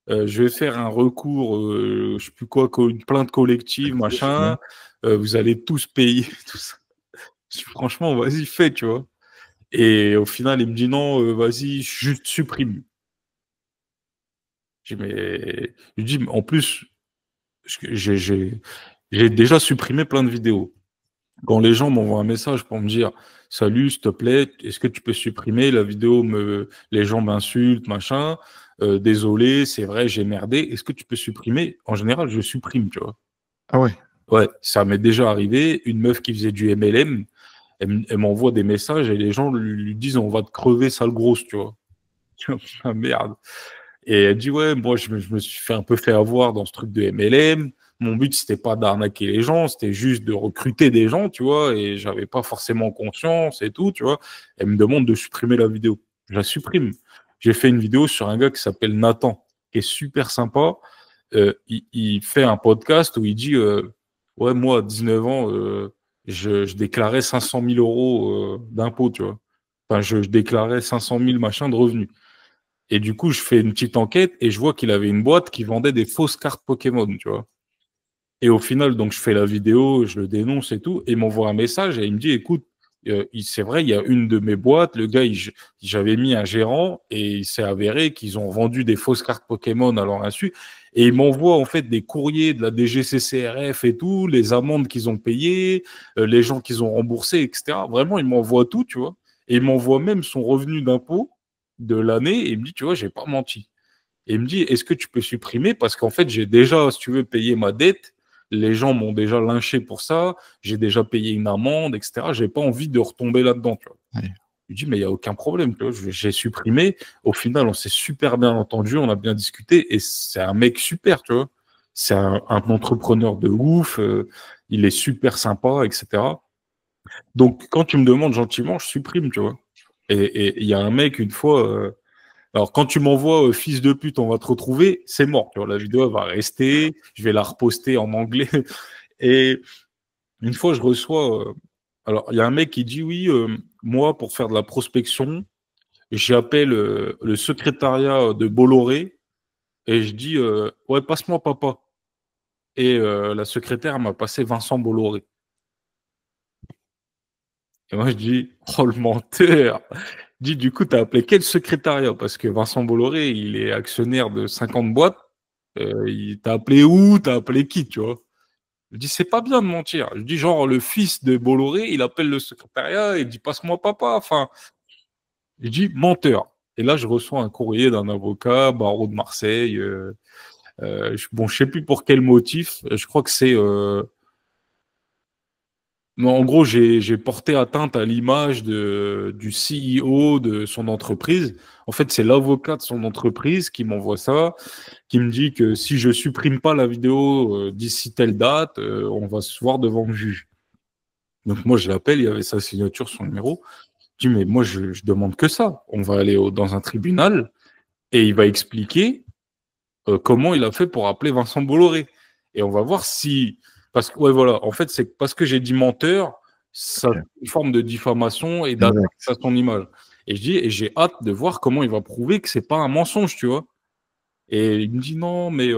Je vais faire un recours, je sais plus quoi, une plainte collective,
Ouais.
machin. Vous allez tous payer, tout ça. Je dis, franchement, vas-y, fais, tu vois. Et au final, il me dit, non, vas-y, juste supprime. Je dis, mais en plus, j'ai déjà supprimé plein de vidéos. Quand les gens m'envoient un message pour me dire salut, s'il te plaît, est-ce que tu peux supprimer la vidéo, les gens m'insultent, machin, désolé, c'est vrai, j'ai merdé, est-ce que tu peux supprimer? En général, je supprime, tu vois.
Ah ouais.
Ouais, ça m'est déjà arrivé, une meuf qui faisait du MLM, elle m'envoie des messages et les gens lui disent on va te crever, sale grosse, tu vois. Ah, merde. Et elle dit, ouais, moi, je me suis fait un peu fait avoir dans ce truc de MLM. Mon but, c'était pas d'arnaquer les gens, c'était juste de recruter des gens, tu vois, et j'avais pas forcément conscience et tout, tu vois. Elle me demande de supprimer la vidéo. Je la supprime. J'ai fait une vidéo sur un gars qui s'appelle Nathan, qui est super sympa. Il fait un podcast où il dit, ouais, moi, à 19 ans, je déclarais 500 000 euros d'impôts, tu vois. Enfin, je déclarais 500 000 machins de revenus. Et du coup, je fais une petite enquête et je vois qu'il avait une boîte qui vendait des fausses cartes Pokémon, tu vois. Et au final, donc, je fais la vidéo, je le dénonce et tout, et il m'envoie un message et il me dit, écoute, c'est vrai, il y a une de mes boîtes, le gars, j'avais mis un gérant et il s'est avéré qu'ils ont vendu des fausses cartes Pokémon à leur insu. Et il m'envoie en fait des courriers de la DGCCRF et tout, les amendes qu'ils ont payées, les gens qu'ils ont remboursés, etc. Vraiment, il m'envoie tout, tu vois. Et il m'envoie même son revenu d'impôt de l'année et il me dit, tu vois, j'ai pas menti. Et il me dit, est-ce que tu peux supprimer? Parce qu'en fait, j'ai déjà, si tu veux, payé ma dette. Les gens m'ont déjà lynché pour ça. J'ai déjà payé une amende, etc. J'ai pas envie de retomber là-dedans, tu vois.
Ouais.
Je lui dis, mais il n'y a aucun problème, tu vois. J'ai supprimé. Au final, on s'est super bien entendu, on a bien discuté. Et c'est un mec super, tu vois. C'est un entrepreneur de ouf. Il est super sympa, etc. Donc, quand tu me demandes gentiment, je supprime, tu vois. Et il y a un mec, une fois, alors, quand tu m'envoies fils de pute, on va te retrouver, c'est mort. Tu vois, la vidéo elle va rester, je vais la reposter en anglais. Et une fois, je reçois. Alors, il y a un mec qui dit oui, moi, pour faire de la prospection, j'appelle le secrétariat de Bolloré et je dis ouais, passe-moi papa. Et la secrétaire m'a passé Vincent Bolloré. Et moi, je dis oh, le menteur! Je dis du coup, t'as appelé quel secrétariat? Parce que Vincent Bolloré, il est actionnaire de 50 boîtes. Il t'a appelé où? T'as appelé qui, tu vois? Je dis, c'est pas bien de mentir. Je dis, genre, le fils de Bolloré, il appelle le secrétariat et dit, passe-moi papa. Enfin, je dis, menteur. Et là, je reçois un courrier d'un avocat, barreau de Marseille. Bon, je sais plus pour quel motif. Je crois que c'est mais en gros, j'ai porté atteinte à l'image du CEO de son entreprise. En fait, c'est l'avocat de son entreprise qui m'envoie ça, qui me dit que si je supprime pas la vidéo d'ici telle date, on va se voir devant le juge. Donc moi, je l'appelle, il y avait sa signature, son numéro. Je dis, mais moi, je demande que ça. On va aller dans un tribunal et il va expliquer. comment il a fait pour appeler Vincent Bolloré. Et on va voir si... Parce que, ouais, voilà, en fait, c'est parce que j'ai dit menteur, ça
Ok,
c'est une forme de diffamation et d'atteinte
exact.
à son image. Et je dis, et j'ai hâte de voir comment il va prouver que c'est pas un mensonge, tu vois. Et il me dit non, mais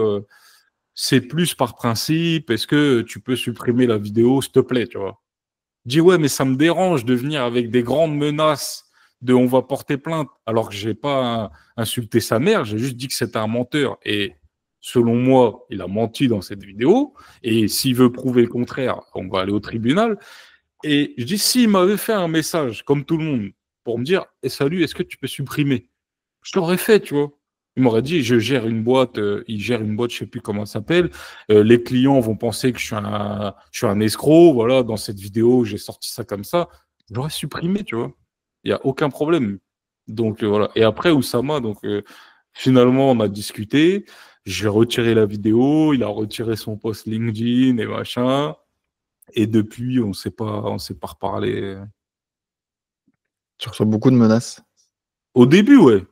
c'est plus par principe. Est-ce que tu peux supprimer la vidéo, s'il te plaît, tu vois? Je dis ouais, mais ça me dérange de venir avec des grandes menaces de on va porter plainte, alors que j'ai pas insulté sa mère, j'ai juste dit que c'était un menteur. Et selon moi, il a menti dans cette vidéo. Et s'il veut prouver le contraire, on va aller au tribunal. Et je dis s'il m'avait fait un message, comme tout le monde, pour me dire eh, salut, est-ce que tu peux supprimer? Je l'aurais fait, tu vois. Il m'aurait dit, je gère une boîte, il gère une boîte, je sais plus comment ça s'appelle. Les clients vont penser que je suis un escroc. Voilà, dans cette vidéo, j'ai sorti ça comme ça. J'aurais supprimé, tu vois. Il y a aucun problème. Donc voilà. Et après, Oussama, donc finalement, on a discuté. J'ai retiré la vidéo. Il a retiré son post LinkedIn et machin. Et depuis, on s'est pas reparlé.
Tu reçois beaucoup de menaces.
Au début, ouais.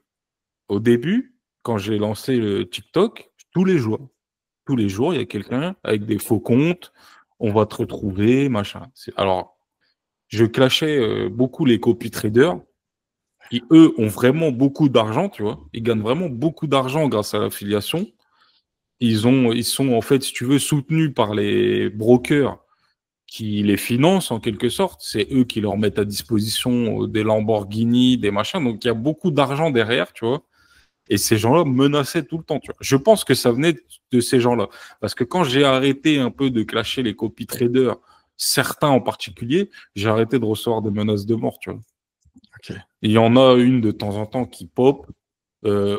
Au début, quand j'ai lancé le TikTok, tous les jours, il y a quelqu'un avec des faux comptes, on va te retrouver, machin. Alors, je clashais beaucoup les copy traders qui, eux, ont vraiment beaucoup d'argent, tu vois. Ils gagnent vraiment beaucoup d'argent grâce à l'affiliation. Ils sont, en fait, si tu veux, soutenus par les brokers qui les financent en quelque sorte. C'est eux qui leur mettent à disposition des Lamborghini, des machins. Donc, il y a beaucoup d'argent derrière, tu vois. Et ces gens-là menaçaient tout le temps. Tu vois. Je pense que ça venait de ces gens-là. Parce que quand j'ai arrêté un peu de clasher les copy traders, certains en particulier, j'ai arrêté de recevoir des menaces de mort. Tu vois.
Ok.
Il y en a une de temps en temps qui pop.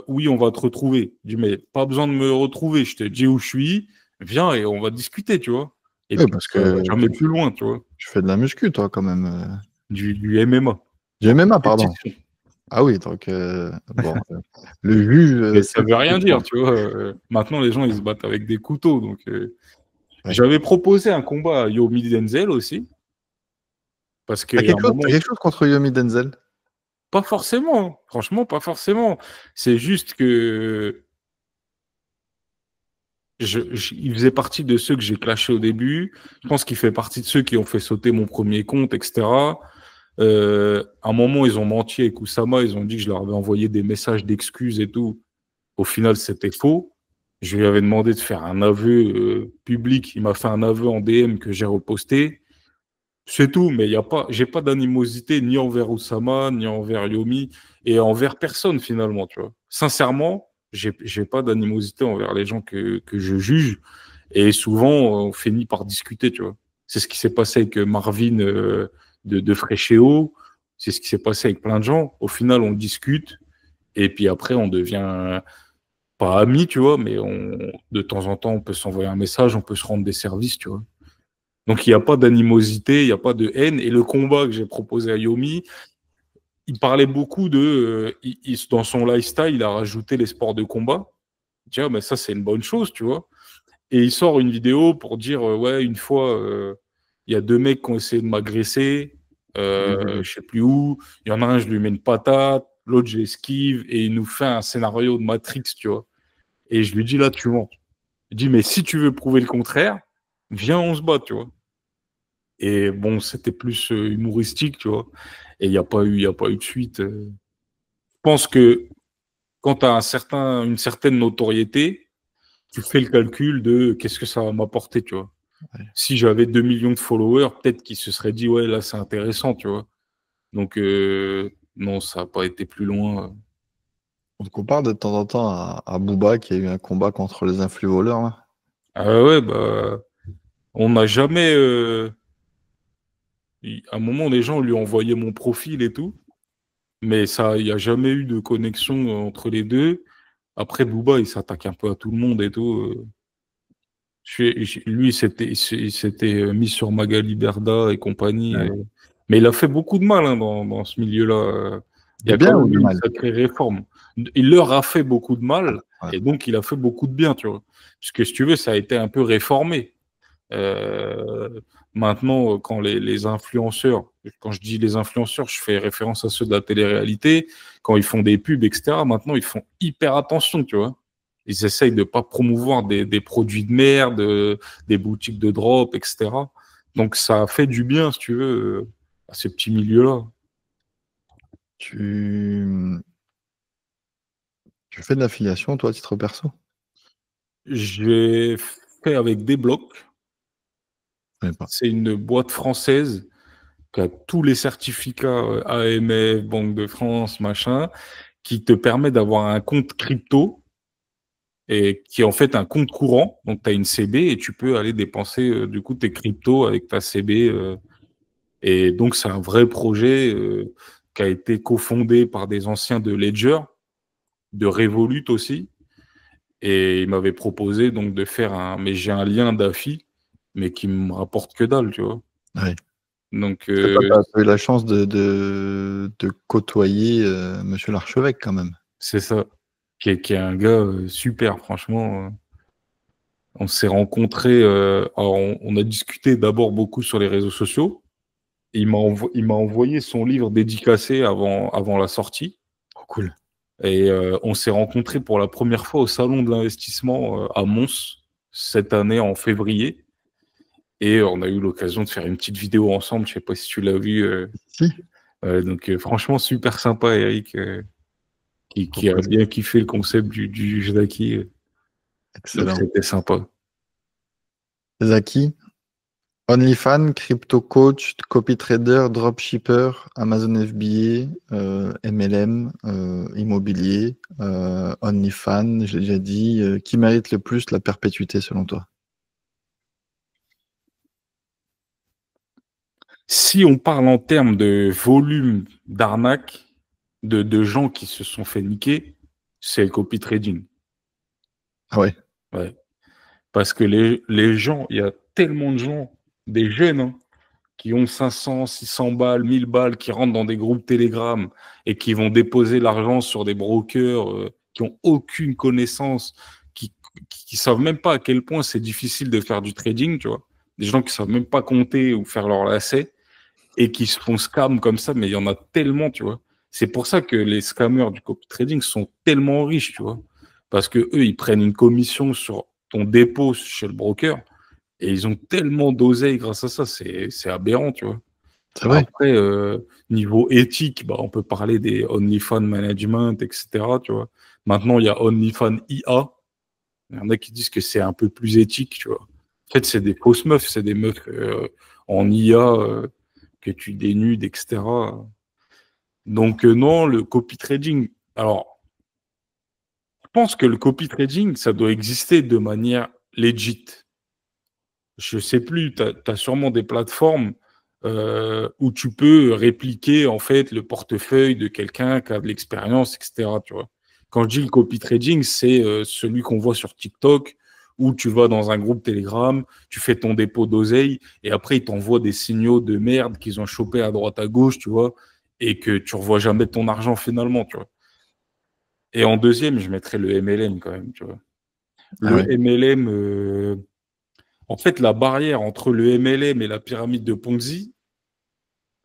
Oui, on va te retrouver. Je dis, mais pas besoin de me retrouver. Je te dis où je suis. Viens et on va discuter, tu vois. Et
Oui,
puis,
parce
ça va
que
jamais plus loin, tu vois.
tu fais de la muscu, toi, quand même.
Du MMA
Du
en
MMA, pardon.
compétition.
Ah oui, donc, bon, le juge,
Mais ça
c'est
veut rien
différent.
dire, tu vois. Maintenant, les gens, ils se battent avec des couteaux. Donc,
Ouais.
j'avais proposé un combat à Yomi Denzel aussi, parce qu'à un moment,
T'as quelque chose contre Yomi Denzel?
pas forcément, hein. Franchement, pas forcément. C'est juste que il faisait partie de ceux que j'ai clashés au début. Je pense qu'il fait partie de ceux qui ont fait sauter mon premier compte, etc. À un moment, ils ont menti avec Oussama, ils ont dit que je leur avais envoyé des messages d'excuses et tout. Au final, c'était faux. Je lui avais demandé de faire un aveu public. Il m'a fait un aveu en DM que j'ai reposté. C'est tout, mais j'ai pas d'animosité ni envers Oussama, ni envers Yomi, et envers personne finalement, tu vois. Sincèrement, j'ai pas d'animosité envers les gens que je juge, et souvent on finit par discuter, tu vois. C'est ce qui s'est passé avec Marvin de Fréchéo, c'est ce qui s'est passé avec plein de gens. Au final, on discute, et puis après, on devient pas amis, tu vois, mais de temps en temps, on peut s'envoyer un message, on peut se rendre des services, tu vois. Donc, il n'y a pas d'animosité, il n'y a pas de haine. Et le combat que j'ai proposé à Yomi, il parlait beaucoup de. Dans son lifestyle, il a rajouté les sports de combat. Tiens, mais ça, c'est une bonne chose, tu vois. Et il sort une vidéo pour dire ouais, une fois, il y a deux mecs qui ont essayé de m'agresser, je sais plus où. Il y en a un, je lui mets une patate, l'autre, j'esquive, et il nous fait un scénario de Matrix, tu vois. Et je lui dis là, tu mens. Je dis, mais si tu veux prouver le contraire, viens, on se bat, tu vois. Et bon, c'était plus humoristique, tu vois. Et il y a pas eu de suite. Je pense que quand tu as une certaine notoriété, tu fais le calcul de qu'est-ce que ça va m'apporter, tu vois.
Ouais.
Si j'avais 2 millions de followers, peut-être qu'ils se seraient dit, ouais, là, c'est intéressant, tu vois. Donc, non, ça n'a pas été plus loin.
On compare de temps en temps à Booba qui a eu un combat contre les influx voleurs, là.
Ah ouais, bah, on n'a jamais. À un moment, les gens lui ont envoyé mon profil et tout. Mais ça, il n'y a jamais eu de connexion entre les deux. Après, Booba, il s'attaque un peu à tout le monde et tout. Lui, il s'était mis sur Magali Berda et compagnie.
Ouais.
Mais il a fait beaucoup de mal hein, dans ce milieu-là. Il y
Du
a quand
bien ou
même
du
eu une
mal?
sacrée réforme. Il leur a fait beaucoup de mal
Ouais.
et donc il a fait beaucoup de bien, tu vois. Parce que si tu veux, ça a été un peu réformé. Euh, Maintenant, quand les influenceurs, quand je dis les influenceurs, je fais référence à ceux de la télé-réalité, quand ils font des pubs, etc., maintenant, ils font hyper attention, tu vois. Ils essayent de pas promouvoir des produits de merde, des boutiques de drop, etc. Donc ça fait du bien, si tu veux, à ces petits milieux-là.
Tu fais de l'affiliation, toi, à titre perso?
J'ai fait avec Desblocs.
Je connais pas.
C'est une boîte française qui a tous les certificats AMF, Banque de France, machin, qui te permet d'avoir un compte crypto et qui est en fait un compte courant. Donc, tu as une CB et tu peux aller dépenser du coup tes cryptos avec ta CB. Et donc, c'est un vrai projet qui a été cofondé par des anciens de Ledger, de Revolut aussi. Et il m'avait proposé donc de faire un. Mais j'ai un lien d'affi, mais qui me rapporte que dalle, tu vois.
Ouais.
Donc,
Parce que toi, tu as eu la chance de côtoyer Monsieur l'archevêque, quand même.
c'est ça. Qui est un gars super, franchement. On s'est rencontrés. Alors on a discuté d'abord beaucoup sur les réseaux sociaux. Et il m'a envoyé son livre dédicacé avant la sortie.
Oh, cool.
Et on s'est rencontrés pour la première fois au Salon de l'investissement à Mons, cette année en février. Et on a eu l'occasion de faire une petite vidéo ensemble. Je sais pas si tu l'as vu.
Si.
Donc franchement, super sympa, Eric,
Trop
qui a
cool.
bien kiffé le concept du jeu d'acquis. Donc
Excellent.
c'était sympa.
Zaki, OnlyFans, Crypto Coach, Copy Trader, Dropshipper, Amazon FBA, MLM, immobilier, OnlyFans, je l'ai déjà dit. Qui mérite le plus la perpétuité selon toi?
Si on parle en termes de volume d'arnaques, de gens qui se sont fait niquer, c'est le copy trading.
Ah ouais.
Ouais. Parce que les gens, il y a tellement de gens, des jeunes, hein, qui ont 500, 600 balles, 1000 balles, qui rentrent dans des groupes Telegram et qui vont déposer l'argent sur des brokers qui ont aucune connaissance, qui savent même pas à quel point c'est difficile de faire du trading, tu vois. Des gens qui savent même pas compter ou faire leur lacet et qui se font scam comme ça, mais il y en a tellement, tu vois. C'est pour ça que les scammers du copy trading sont tellement riches, tu vois. Parce que eux, ils prennent une commission sur ton dépôt chez le broker et ils ont tellement d'oseille grâce à ça, c'est aberrant, tu vois.
C'est vrai.
Après, niveau éthique, bah, on peut parler des OnlyFans Management, etc., tu vois. Maintenant, il y a OnlyFans IA. Il y en a qui disent que c'est un peu plus éthique, tu vois. En fait, c'est des fausses meufs, c'est des meufs en IA que tu dénudes, etc. Donc, non, le copy trading. Alors, je pense que le copy trading, ça doit exister de manière legit. Je sais plus, tu as sûrement des plateformes où tu peux répliquer en fait le portefeuille de quelqu'un qui a de l'expérience, etc. Tu vois. Quand je dis le copy trading, c'est celui qu'on voit sur TikTok où tu vas dans un groupe Telegram, tu fais ton dépôt d'oseille et après ils t'envoient des signaux de merde qu'ils ont chopé à droite à gauche, tu vois, et que tu revois jamais ton argent finalement, tu vois. Et en deuxième, je mettrais le MLM quand même, tu vois.
Ah
Le
ouais.
MLM, en fait, la barrière entre le MLM et la pyramide de Ponzi,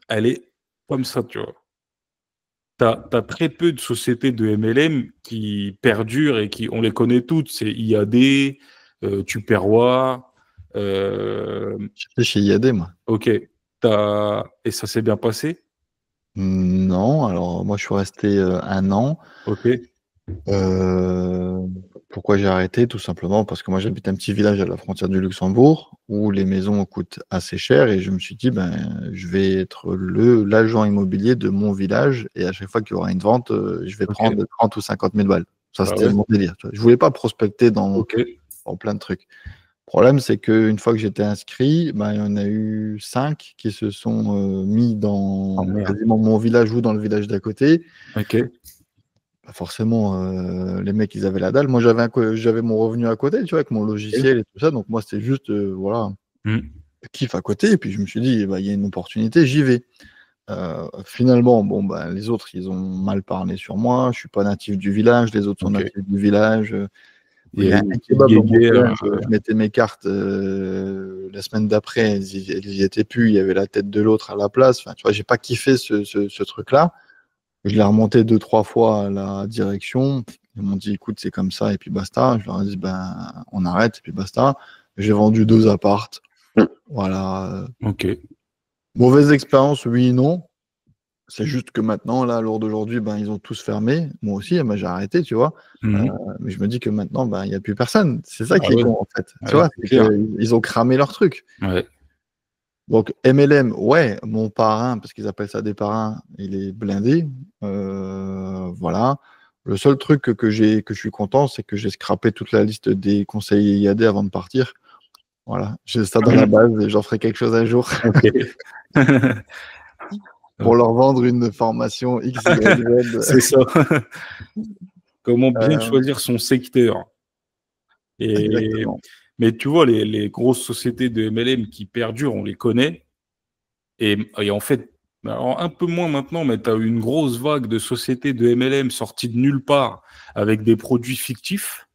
elle est comme ça, tu vois. Tu as très peu de sociétés de MLM qui perdurent et qui, on les connaît toutes. C'est IAD, Tupperware.
J'étais chez IAD, moi.
Ok. Et ça s'est bien passé?
Non, alors moi je suis resté 1 an.
Ok.
Euh, Pourquoi j'ai arrêté? Tout simplement parce que moi j'habite un petit village à la frontière du Luxembourg où les maisons coûtent assez cher et je me suis dit ben je vais être l'agent immobilier de mon village et à chaque fois qu'il y aura une vente, je vais
Ok.
prendre 30 ou 50 000 balles. Ça
Bah
c'était
ouais.
mon délire. Tu vois. Je voulais pas prospecter
Ok.
dans plein de trucs. Le problème c'est qu'une fois que j'étais inscrit, ben, il y en a eu 5 qui se sont mis
Oh
dans
merde.
quasiment mon village ou dans le village d'à côté.
Ok.
Bah, forcément, les mecs, ils avaient la dalle. Moi, j'avais mon revenu à côté, tu vois, avec mon logiciel et tout ça. Donc, moi, c'était juste, voilà,
Hmm.
kiff à côté. Et puis, je me suis dit, bah, il y a une opportunité, j'y vais. Finalement, bon, bah, les autres, ils ont mal parlé sur moi. Je suis pas natif du village. Les autres sont
Ok.
natifs du village.
Il
Il
y
y
a
a
eu une
un
petite
kebab dans mon
guéguerre.
village. Je mettais mes cartes la semaine d'après. Elles y étaient plus. Il y avait la tête de l'autre à la place. Enfin, tu vois, j'ai pas kiffé ce truc-là. Je l'ai remonté 2, 3 fois à la direction. Ils m'ont dit, écoute, c'est comme ça, et puis basta. Je leur ai dit, ben, on arrête, et puis basta. J'ai vendu 2 appartes. Voilà.
Ok.
Mauvaise expérience, oui et non. C'est juste que maintenant, là, à l'heure d'aujourd'hui, ben, ils ont tous fermé. Moi aussi, ben, j'ai arrêté, tu vois.
Mhm.
Mais je me dis que maintenant, ben, il n'y a plus personne. C'est ça
Ah
qui est
ouais,
con, en fait. Tu
ouais,
vois,
c'est
c'est
clair.
qu'ils ont cramé leur truc.
Ouais.
Donc, MLM, ouais, mon parrain, parce qu'ils appellent ça des parrains, il est blindé. Voilà. Le seul truc que je suis content, c'est que j'ai scrappé toute la liste des conseillers IAD avant de partir. Voilà. J'ai ça dans la
Mhm.
base et j'en ferai quelque chose un jour
Ok.
pour leur vendre une formation X, Y, Z.
C'est ça. Comment bien
Euh,
choisir son secteur. Et,
exactement.
mais tu vois, les grosses sociétés de MLM qui perdurent, on les connaît. Et en fait, alors un peu moins maintenant, mais tu as eu une grosse vague de sociétés de MLM sorties de nulle part avec des produits fictifs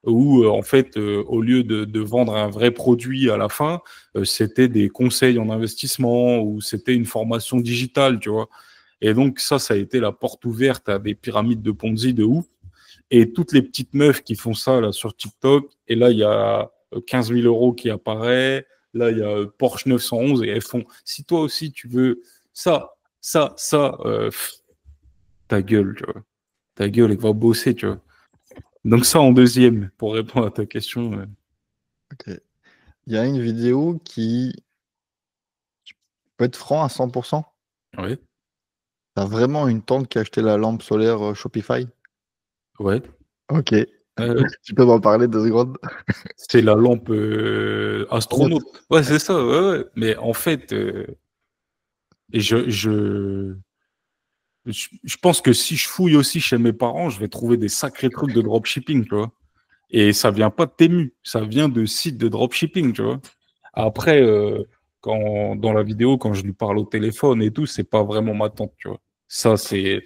où, en fait, au lieu de vendre un vrai produit à la fin, c'était des conseils en investissement ou c'était une formation digitale, tu vois. Et donc, ça a été la porte ouverte à des pyramides de Ponzi de ouf. Et toutes les petites meufs qui font ça là, sur TikTok, et là, il y a 15 000 euros qui apparaît, là, il y a Porsche 911, et elles font, si toi aussi tu veux ça, ta gueule, tu vois. Ta gueule, et va bosser, tu vois. Donc ça en deuxième, pour répondre à ta question.
Ok. Il y a une vidéo qui peut être franc à 100%.
Ouais,
T'as vraiment une tante qui a acheté la lampe solaire Shopify?
ouais.
Ok.
Euh,
Tu peux m'en parler 2 secondes?
c'est la lampe
Honnête.
astronaute. Ouais, c'est ça, ouais, ouais. Mais en fait, et je pense que si je fouille aussi chez mes parents, je vais trouver des sacrés trucs de dropshipping, tu vois. Et ça vient pas de Temu, ça vient de sites de dropshipping, tu vois. Après, dans la vidéo, quand je lui parle au téléphone et tout, c'est pas vraiment ma tante, tu vois. Ça, c'est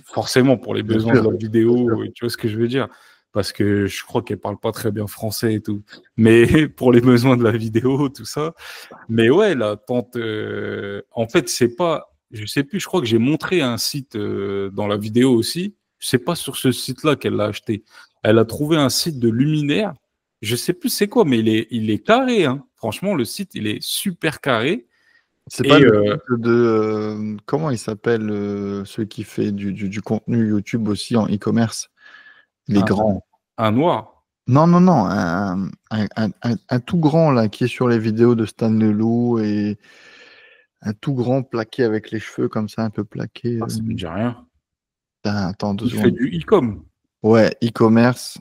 forcément pour les
Bien
besoins de
sûr.
la
Bien sûr.
vidéo, et tu vois ce que je veux dire? Parce que je crois qu'elle parle pas très bien français et tout. Mais pour les besoins de la vidéo, tout ça. Mais ouais, la tante, en fait, c'est pas, je sais plus, je crois que j'ai montré un site dans la vidéo aussi. C'est pas sur ce site-là qu'elle l'a acheté. Elle a trouvé un site de luminaire. Je sais plus c'est quoi, mais il est carré, hein. Franchement, le site, il est super carré.
C'est pas
Et
le site de comment il s'appelle celui qui fait du contenu YouTube aussi en e-commerce? Il est
un,
grand.
un noir.
Non, non, non, un tout grand là qui est sur les vidéos de Stan Leloup et un tout grand plaqué avec les cheveux comme ça, un peu plaqué.
Ah, ça me dit rien.
Attends deux
Il fait
secondes.
du e-com.
Ouais, e-commerce.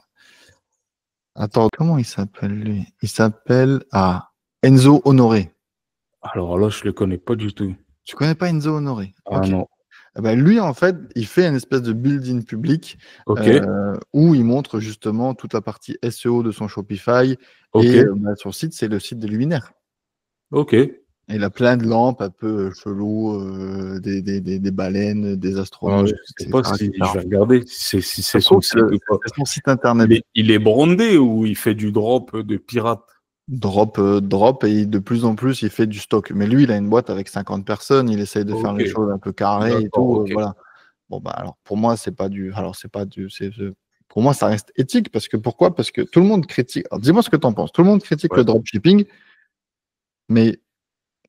Attends, comment il s'appelle lui? Il s'appelle Enzo Honoré.
Alors là, je le connais pas du tout.
Tu connais pas Enzo Honoré?
Ah
Ok.
non.
Eh ben, lui, en fait, il fait une espèce de build-in public
Ok,
où il montre justement toute la partie SEO de son Shopify
ok,
et son site, c'est le site des luminaires.
ok.
Et il a plein de lampes un peu chelou, des baleines, des
Alors, je
astronautes,
sais pas
etc.,
si je
etc.
vais regarder si
Ça
c'est
se
son
trouve,
site ou pas.
c'est son site internet.
Il est brandé ou il fait du drop de pirate?
Drop, et de plus en plus, il fait du stock. Mais lui, il a une boîte avec 50 personnes, il essaye de faire
Ok,
les choses un peu carrées et
d'accord,
tout,
ok.
voilà. Bon, bah, alors, pour moi, c'est pas du, alors, c'est pas du, pour moi, ça reste éthique parce que pourquoi? Parce que tout le monde critique. Alors, dis-moi ce que tu en penses. Tout le monde critique le
Ouais,
dropshipping, mais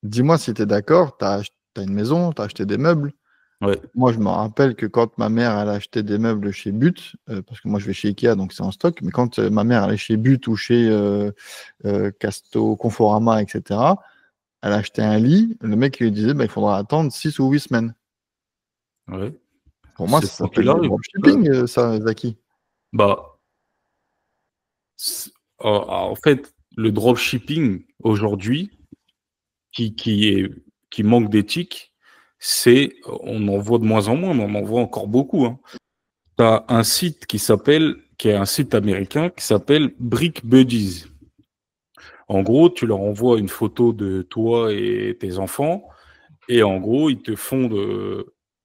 dis-moi si tu es d'accord, tu as une maison, tu as acheté des meubles.
ouais,
Moi, je me rappelle que quand ma mère, elle a acheté des meubles chez But, parce que moi, je vais chez Ikea, donc c'est en stock, mais quand ma mère allait chez But ou chez Casto, Conforama, etc., elle a acheté un lit, le mec il lui disait bah, il faudra attendre 6 ou 8 semaines.
ouais.
Pour moi,
C'est
ça
quoi qu'il
s'appelle du
arrive. Ouais.
dropshipping, ça, Zaki.
Bah, c'est- en fait, le dropshipping aujourd'hui, qui, qui est, qui manque d'éthique, on en voit de moins en moins, mais on en voit encore beaucoup, hein. Tu as un site qui est un site américain qui s'appelle Brick Buddies. En gros, tu leur envoies une photo de toi et tes enfants, et en gros, ils te font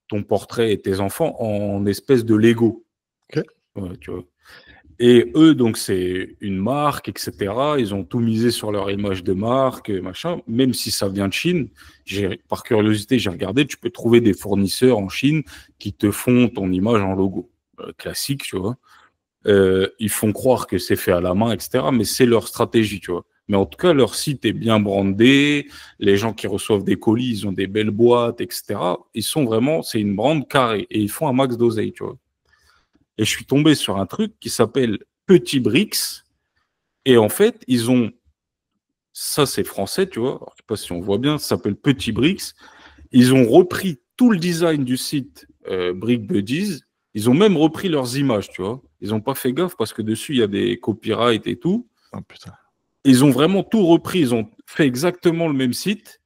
ton portrait et tes enfants en espèce de Lego.
Ok.
Ouais, tu vois. Et eux, donc, c'est une marque, etc. Ils ont tout misé sur leur image de marque, machin. Même si ça vient de Chine, par curiosité, j'ai regardé, tu peux trouver des fournisseurs en Chine qui te font ton image en logo. Classique, tu vois. Ils font croire que c'est fait à la main, etc. Mais c'est leur stratégie, tu vois. Mais en tout cas, leur site est bien brandé. Les gens qui reçoivent des colis, ils ont des belles boîtes, etc. Ils sont vraiment, c'est une brand carrée et ils font un max d'oseille, tu vois. Et je suis tombé sur un truc qui s'appelle Petit Brix. Et en fait, ils ont, ça c'est français, tu vois. Alors, je sais pas si on voit bien, ça s'appelle Petit Brix. Ils ont repris tout le design du site Brick Buddies. Ils ont même repris leurs images, tu vois. Ils n'ont pas fait gaffe parce que dessus, il y a des copyrights et tout.
Oh, putain.
Ils ont vraiment tout repris. Ils ont fait exactement le même site.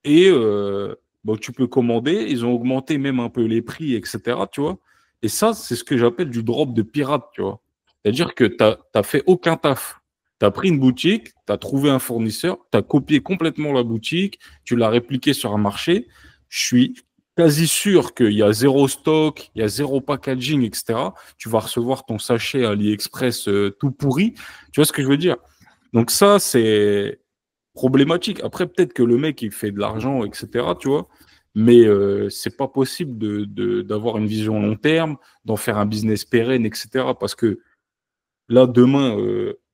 Et bon, tu peux commander. Ils ont augmenté même un peu les prix, etc. Tu vois. Et ça, c'est ce que j'appelle du drop de pirate, tu vois. C'est-à-dire que tu n'as fait aucun taf. Tu as pris une boutique, tu as trouvé un fournisseur, tu as copié complètement la boutique, tu l'as répliqué sur un marché. Je suis quasi sûr qu'il y a zéro stock, il y a zéro packaging, etc. Tu vas recevoir ton sachet AliExpress tout pourri. Tu vois ce que je veux dire? Donc ça, c'est problématique. Après, peut-être que le mec, il fait de l'argent, etc., tu vois, mais c'est pas possible d'avoir une vision long terme, d'en faire un business pérenne, etc., parce que là, demain,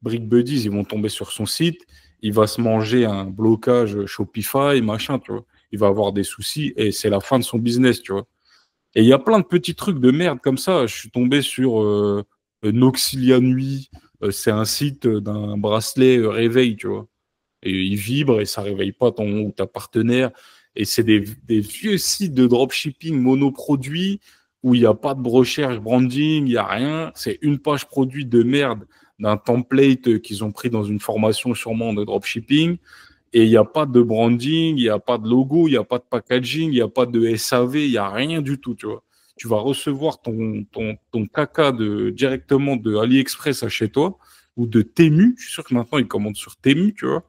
Brick Buddies, ils vont tomber sur son site, il va se manger un blocage Shopify, machin, tu vois. Il va avoir des soucis et c'est la fin de son business, tu vois. Et il y a plein de petits trucs de merde comme ça. Je suis tombé sur Noxilia Nuit. C'est un site d'un bracelet réveil, tu vois. Et il vibre et ça réveille pas ton ou ta partenaire. Et c'est des vieux sites de dropshipping monoproduits où il n'y a pas de recherche branding, il n'y a rien. C'est une page produit de merde d'un template qu'ils ont pris dans une formation sûrement de dropshipping. Et il n'y a pas de branding, il n'y a pas de logo, il n'y a pas de packaging, il n'y a pas de SAV, il n'y a rien du tout, tu vois. Tu vas recevoir ton caca directement de AliExpress à chez toi ou de Temu. Je suis sûr que maintenant, ils commandent sur Temu, tu vois.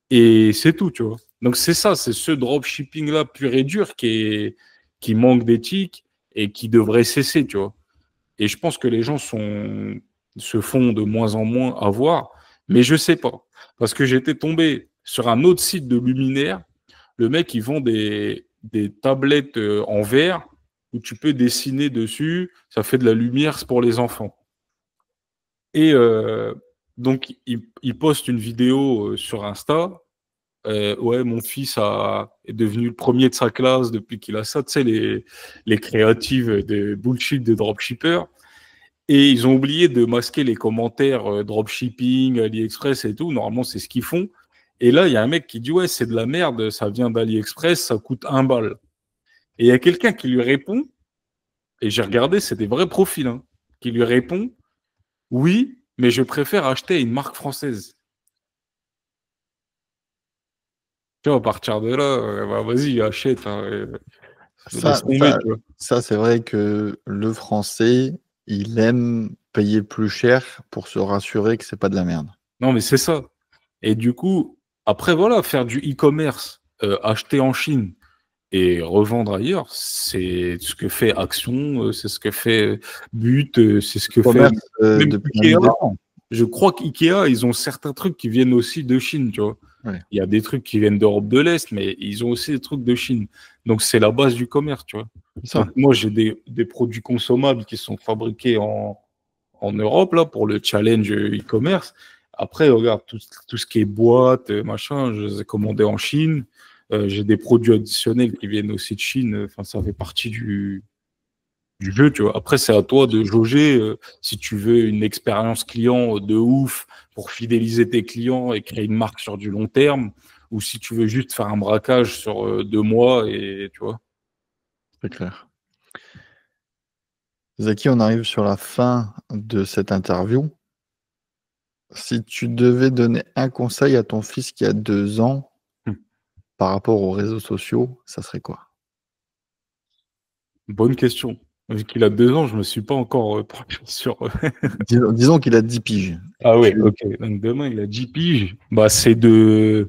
Et c'est tout, tu vois. Donc c'est ça, c'est ce dropshipping-là pur et dur qui manque d'éthique et qui devrait cesser, tu vois. Et je pense que les gens se font de moins en moins avoir, mais je sais pas. Parce que j'étais tombé sur un autre site de luminaire. Le mec, il vend des tablettes en verre où tu peux dessiner dessus. Ça fait de la lumière, c'est pour les enfants. Et donc, il poste une vidéo sur Insta. Ouais, mon fils est devenu le premier de sa classe depuis qu'il a ça. Tu sais, les créatives de bullshit de dropshippers. Et ils ont oublié de masquer les commentaires dropshipping, AliExpress et tout. Normalement, c'est ce qu'ils font. Et là, il y a un mec qui dit, ouais, c'est de la merde, ça vient d'AliExpress, ça coûte 1 balle. Et il y a quelqu'un qui lui répond, et j'ai regardé, c'est des vrais profils, hein, qui lui répond, oui, mais je préfère acheter une marque française. Tu vois, à partir de là, bah, vas-y, achète, hein, laisse
Ça,
tomber,
ça,
tu vois.
ça c'est vrai que le français, il aime payer plus cher pour se rassurer que c'est pas de la merde.
Non, mais c'est ça. Et du coup, après, voilà, faire du e-commerce, acheter en Chine et revendre ailleurs, c'est ce que fait Action, c'est ce que fait But, c'est ce que fait
Commerce
même
depuis la nuit
Ikea.
des temps.
Je crois qu'Ikea, ils ont certains trucs qui viennent aussi de Chine, tu vois.
Ouais,
Il y a des trucs qui viennent d'Europe de l'Est, mais ils ont aussi des trucs de Chine. Donc, c'est la base du commerce, tu vois.
c'est
Donc,
ça.
moi, j'ai des produits consommables qui sont fabriqués en Europe, là, pour le challenge e-commerce. Après, regarde, tout ce qui est boîte, machin, je les ai commandés en Chine. J'ai des produits additionnels qui viennent aussi de Chine. Enfin, ça fait partie du jeu, tu vois. Après, c'est à toi de jauger si tu veux une expérience client de ouf pour fidéliser tes clients et créer une marque sur du long terme, ou si tu veux juste faire un braquage sur 2 mois et tu vois.
C'est clair. Zaki, on arrive sur la fin de cette interview. Si tu devais donner un conseil à ton fils qui a 2 ans
Hmm.
par rapport aux réseaux sociaux, ça serait quoi?
Bonne question. Vu qu'il a 2 ans, je me suis pas encore penché sur.
Disons qu'il a 10 piges.
Ah ouais,
Tu...
ok. Donc demain, il a 10 piges. Bah, je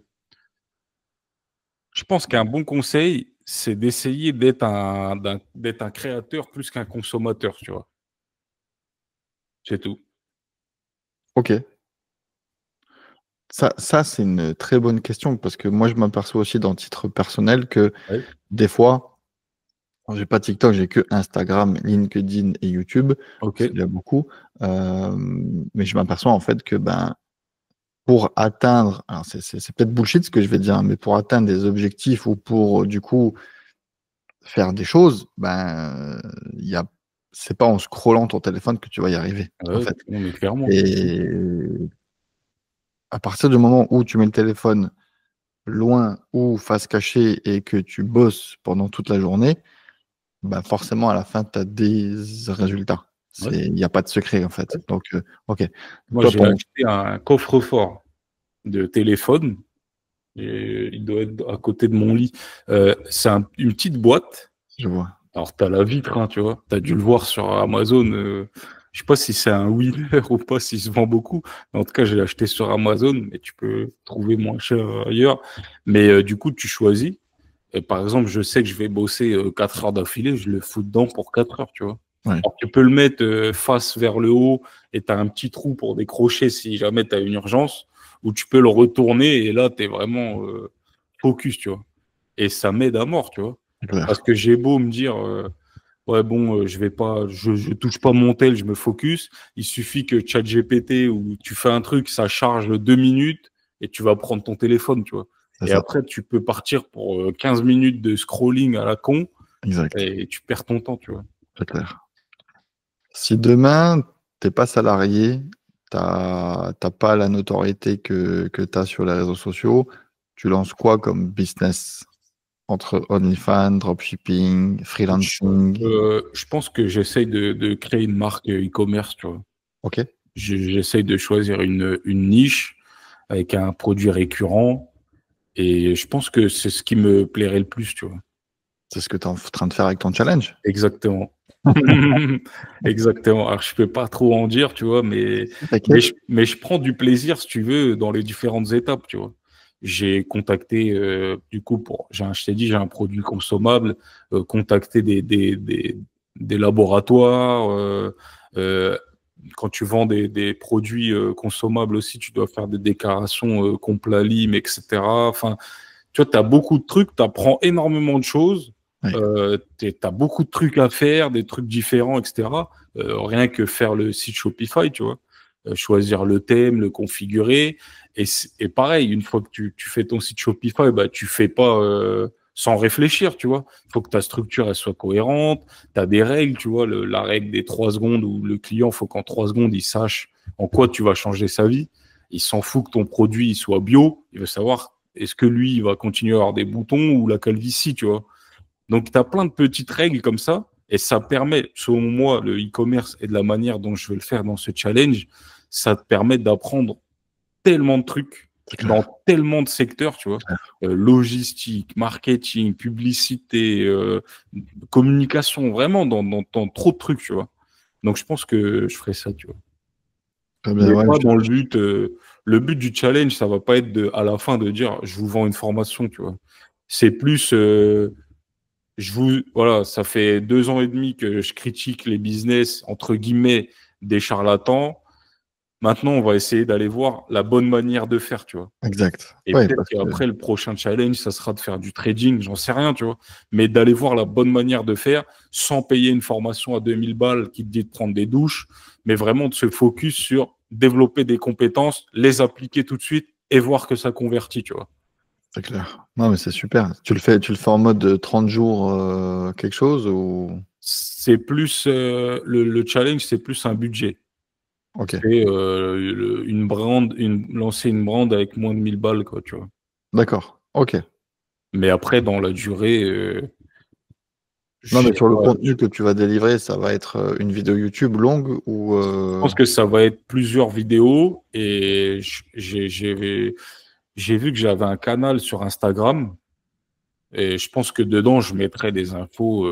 pense qu'un bon conseil, c'est d'essayer d'être un créateur plus qu'un consommateur, tu vois. C'est tout.
Ok. Ça c'est une très bonne question parce que moi, je m'aperçois aussi dans le titre personnel que
Ouais.
des fois, J'ai pas TikTok, j'ai que Instagram, LinkedIn et YouTube.
Ok.
C'est déjà beaucoup. Mais je m'aperçois en fait que pour atteindre, alors c'est peut-être bullshit ce que je vais dire, mais pour atteindre des objectifs ou pour du coup faire des choses, il y a, c'est pas en scrollant ton téléphone que tu vas y arriver, en
Ouais,
fait.
non, mais clairement.
Et à partir du moment où tu mets le téléphone loin ou face cachée et que tu bosses pendant toute la journée, forcément, à la fin, tu as des résultats.
Ouais.
Il n'y a pas de secret, en fait. Donc, OK. Donc,
Moi,
toi,
j'ai
ton...
acheté un coffre-fort de téléphone. Et il doit être à côté de mon lit. C'est une petite boîte.
Je vois.
Alors, tu as la vitre, hein, tu vois. Tu as dû le voir sur Amazon. Je sais pas si c'est un wheeler ou pas, s'il se vend beaucoup. Mais en tout cas, j'ai acheté sur Amazon, mais tu peux trouver moins cher ailleurs. Mais du coup, tu choisis. Et par exemple, je sais que je vais bosser 4 heures d'affilée, je le fous dedans pour 4 heures, tu vois.
Ouais,
Alors, tu peux le mettre face vers le haut et tu as un petit trou pour décrocher si jamais tu as une urgence, ou tu peux le retourner et là, tu es vraiment focus, tu vois. Et ça m'aide à mort, tu vois.
c'est
Parce
clair.
que j'ai beau me dire, ouais, bon, je vais pas, je touche pas mon tel, je me focus. Il suffit que ChatGPT ou tu fais un truc, ça charge 2 minutes et tu vas prendre ton téléphone, tu vois.
C'est
Et
ça.
après, tu peux partir pour 15 minutes de scrolling à la con
Exact.
et tu perds ton temps, tu vois.
C'est clair. Si demain, t'es pas salarié, t'as pas la notoriété que tu as sur les réseaux sociaux, tu lances quoi comme business entre OnlyFans, dropshipping,
Je,
freelancing?
je pense que j'essaye de créer une marque e-commerce, tu vois.
OK?
J'essaye de choisir une niche avec un produit récurrent et je pense que c'est ce qui me plairait le plus, tu vois.
C'est ce que tu es en train de faire avec ton challenge.
Exactement. Exactement. Alors, je peux pas trop en dire, tu vois,
T'inquiète.
mais je prends du plaisir, si tu veux, dans les différentes étapes, tu vois. J'ai contacté, du coup, je t'ai dit, j'ai un produit consommable, contacté des laboratoires. Euh, Quand tu vends des produits consommables aussi, tu dois faire des déclarations Complalim, etc. Enfin, tu vois, tu as beaucoup de trucs, tu apprends énormément de choses.
Oui,
Tu as beaucoup de trucs à faire, des trucs différents, etc. Rien que faire le site Shopify, tu vois. Choisir le thème, le configurer. Et pareil, une fois que tu fais ton site Shopify, bah, tu fais pas sans réfléchir, tu vois. Il faut que ta structure elle soit cohérente. Tu as des règles, tu vois. La règle des 3 secondes où le client, faut qu'en 3 secondes, il sache en quoi tu vas changer sa vie. Il s'en fout que ton produit il soit bio. Il veut savoir est-ce que lui, il va continuer à avoir des boutons ou la calvitie, tu vois. Donc, tu as plein de petites règles comme ça. Et ça permet, selon moi, le e-commerce et de la manière dont je vais le faire dans ce challenge, ça te permet d'apprendre tellement de trucs
c'est
dans
clair.
tellement de secteurs, tu vois. Logistique, marketing, publicité, communication, vraiment dans trop de trucs, tu vois. Donc, je pense que je ferai ça, tu vois.
Très bien,
Mais
ouais,
pas dans le but du challenge, ça va pas être à la fin de dire je vous vends une formation, tu vois. C'est plus, voilà, ça fait 2 ans et demi que je critique les business, entre guillemets, des charlatans. Maintenant, on va essayer d'aller voir la bonne manière de faire, tu vois.
exact.
Et
Ouais,
peut-être
parce que
qu'après, le prochain challenge, ça sera de faire du trading, j'en sais rien, tu vois. Mais d'aller voir la bonne manière de faire sans payer une formation à 2000 balles qui te dit de prendre des douches, mais vraiment de se focus sur développer des compétences, les appliquer tout de suite et voir que ça convertit, tu vois.
c'est clair. Non, mais c'est super. Tu le fais en mode 30 jours, quelque chose ou...
C'est plus, le challenge, c'est plus un budget.
Ok,
C'est lancer une brand avec moins de 1000 balles, quoi, tu vois.
d'accord. Ok.
Mais après, dans la durée,
Non,
je
mais sur le
je
contenu que tu vas délivrer, ça va être une vidéo YouTube longue ou...
pense que ça va être plusieurs vidéos et j'ai vu que j'avais un canal sur Instagram et je pense que dedans, je mettrai des infos.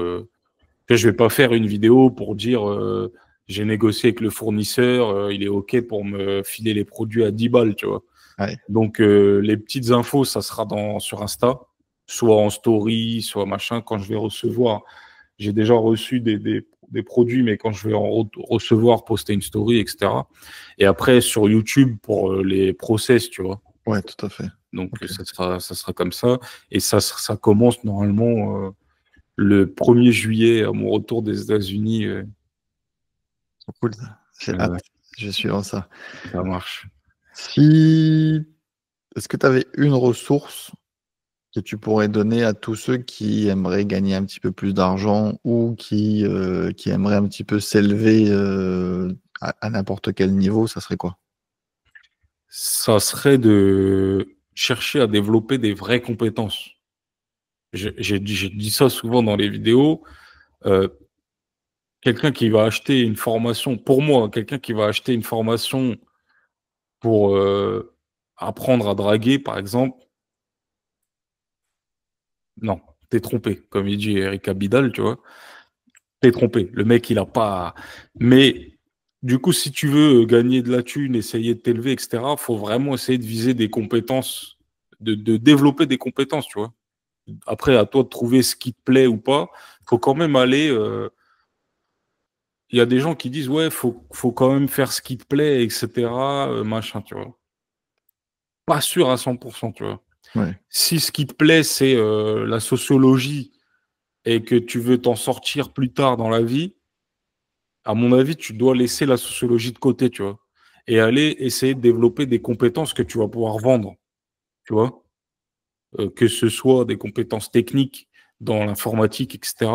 Je vais pas faire une vidéo pour dire j'ai négocié avec le fournisseur, il est OK pour me filer les produits à 10 balles, tu vois.
Ouais,
Donc, les petites infos, ça sera sur Insta, soit en story, soit machin, quand je vais recevoir. J'ai déjà reçu des produits, mais quand je vais recevoir, poster une story, etc. Et après, sur YouTube, pour les process, tu vois.
ouais, tout à fait.
Donc,
Ok.
ça sera comme ça. Et ça commence normalement. le 1er juillet à mon retour des États-Unis.
Trop cool, ça. J'ai
Ouais,
hâte. Je suis en ça.
ça marche.
Si Est-ce que tu avais une ressource que tu pourrais donner à tous ceux qui aimeraient gagner un petit peu plus d'argent ou qui aimeraient un petit peu s'élever à n'importe quel niveau, ça serait quoi?
Ça serait de chercher à développer des vraies compétences. J'ai dit ça souvent dans les vidéos. Euh, Quelqu'un qui va acheter une formation, pour moi, quelqu'un qui va acheter une formation pour apprendre à draguer, par exemple, non, t'es trompé. Comme il dit Eric Abidal, tu vois, t'es trompé. Le mec, il a pas. Mais du coup, si tu veux gagner de la thune, essayer de t'élever, etc., faut vraiment essayer de viser des compétences, de développer des compétences, tu vois. Après, à toi de trouver ce qui te plaît ou pas. Faut quand même aller. Il y a des gens qui disent, ouais, faut quand même faire ce qui te plaît, etc., machin, tu vois. Pas sûr à 100%, tu vois.
Ouais,
Si ce qui te plaît, c'est la sociologie et que tu veux t'en sortir plus tard dans la vie, à mon avis, tu dois laisser la sociologie de côté, tu vois, et aller essayer de développer des compétences que tu vas pouvoir vendre, tu vois. Que ce soit des compétences techniques dans l'informatique, etc.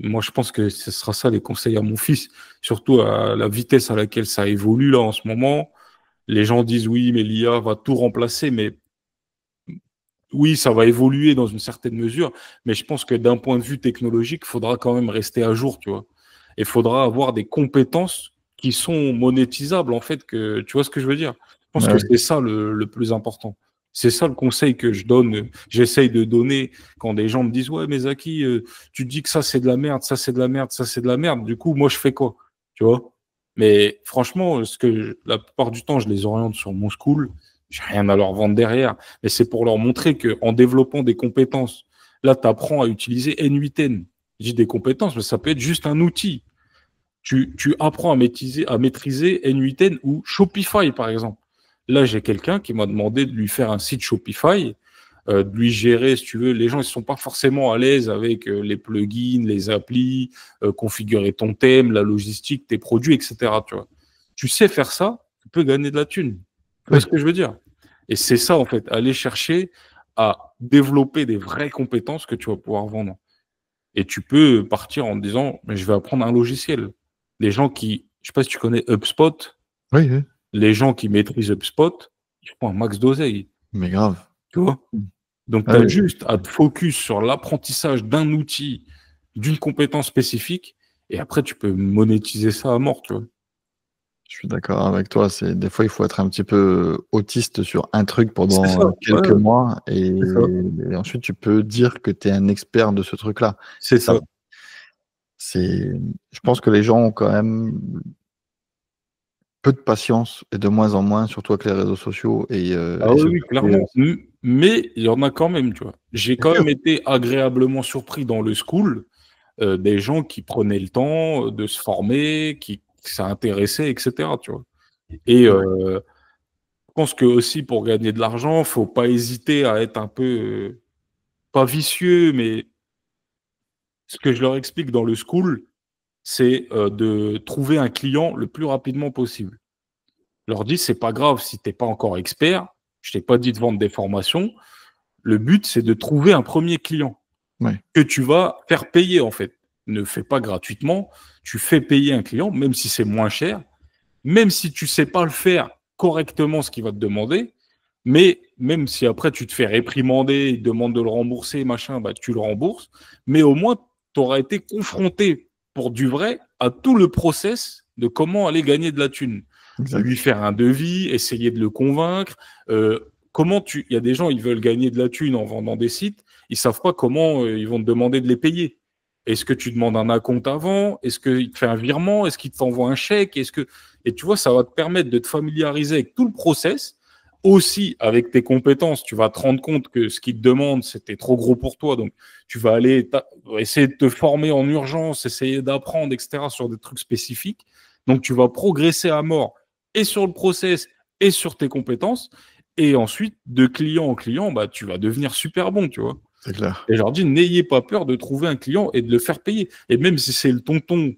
Moi, je pense que ce sera ça les conseils à mon fils, surtout à la vitesse à laquelle ça évolue là en ce moment. Les gens disent oui, mais l'IA va tout remplacer, mais oui, ça va évoluer dans une certaine mesure, mais je pense que d'un point de vue technologique, il faudra quand même rester à jour, tu vois. Il faudra avoir des compétences qui sont monétisables, en fait, que tu vois ce que je veux dire. Je pense que
ouais,
c'est ça le plus important. C'est ça le conseil que je donne, j'essaye de donner quand des gens me disent ouais, mais Zaki, tu dis que ça c'est de la merde, ça c'est de la merde, ça c'est de la merde. Du coup, moi je fais quoi, tu vois? Mais franchement, la plupart du temps, je les oriente sur mon school. J'ai rien à leur vendre derrière. Mais c'est pour leur montrer qu'en développant des compétences, là, tu apprends à utiliser N8N. Je dis des compétences, mais ça peut être juste un outil. Tu apprends à maîtriser N8N ou Shopify, par exemple. Là, j'ai quelqu'un qui m'a demandé de lui faire un site Shopify, de lui gérer, si tu veux. Les gens, ils ne sont pas forcément à l'aise avec les plugins, les applis, configurer ton thème, la logistique, tes produits, etc. Tu vois. Tu sais faire ça, tu peux gagner de la thune. Tu vois ce
oui,
que je veux dire? Et c'est ça, en fait, aller chercher à développer des vraies compétences que tu vas pouvoir vendre. Et tu peux partir en disant, mais je vais apprendre un logiciel. Les gens qui, je sais pas si tu connais HubSpot,
oui, oui,
les gens qui maîtrisent HubSpot, ils font un max d'oseille,
mais grave.
tu vois. Donc,
Ah
tu as
oui,
juste à te focus sur l'apprentissage d'un outil, d'une compétence spécifique, et après, tu peux monétiser ça à mort, tu vois.
je suis d'accord avec toi. Des fois, il faut être un petit peu autiste sur un truc
C'est
pendant
ça, ouais,
quelques mois
c'est ça.
et ensuite tu peux dire que tu es un expert de ce truc-là.
C'est
Ça,
ça.
c'est, je pense que les gens ont quand même peu de patience et de moins en moins, surtout avec les réseaux sociaux
Ah
et
oui,
ce
oui,
côté,
clairement. Mais il y en a quand même, tu vois. J'ai
bien
quand
sûr.
même été agréablement surpris dans le school, des gens qui prenaient le temps de se former, qui s'intéressaient, etc., tu vois. Et
Ouais,
je pense que aussi pour gagner de l'argent, faut pas hésiter à être un peu, pas vicieux, mais ce que je leur explique dans le school, c'est de trouver un client le plus rapidement possible. Je leur dis, c'est pas grave si t'es pas encore expert, je t'ai pas dit de vendre des formations. Le but, c'est de trouver un premier client
ouais,
que tu vas faire payer, en fait. Ne fais pas gratuitement, tu fais payer un client, même si c'est moins cher, même si tu sais pas le faire correctement, ce qu'il va te demander, mais même si après tu te fais réprimander, il te demande de le rembourser, machin, bah, tu le rembourses, mais au moins, tu auras été confronté pour du vrai à tout le process de comment aller gagner de la thune. Lui
exact.
faire un devis, essayer de le convaincre. Il y a des gens, ils veulent gagner de la thune en vendant des sites, ils savent pas comment ils vont te demander de les payer. Est-ce que tu demandes un acompte avant? Est-ce qu'il te fait un virement? Est-ce qu'il t'envoie un chèque? Et tu vois, ça va te permettre de te familiariser avec tout le process. Aussi, avec tes compétences, tu vas te rendre compte que ce qu'ils te demandent, c'était trop gros pour toi. Donc, tu vas aller essayer de te former en urgence, essayer d'apprendre, etc., sur des trucs spécifiques. Donc, tu vas progresser à mort et sur le process et sur tes compétences. Et ensuite, de client en client, bah, tu vas devenir super bon, tu vois.
C'est clair.
Et je leur dis, n'ayez pas peur de trouver un client et de le faire payer. Et même si c'est le tonton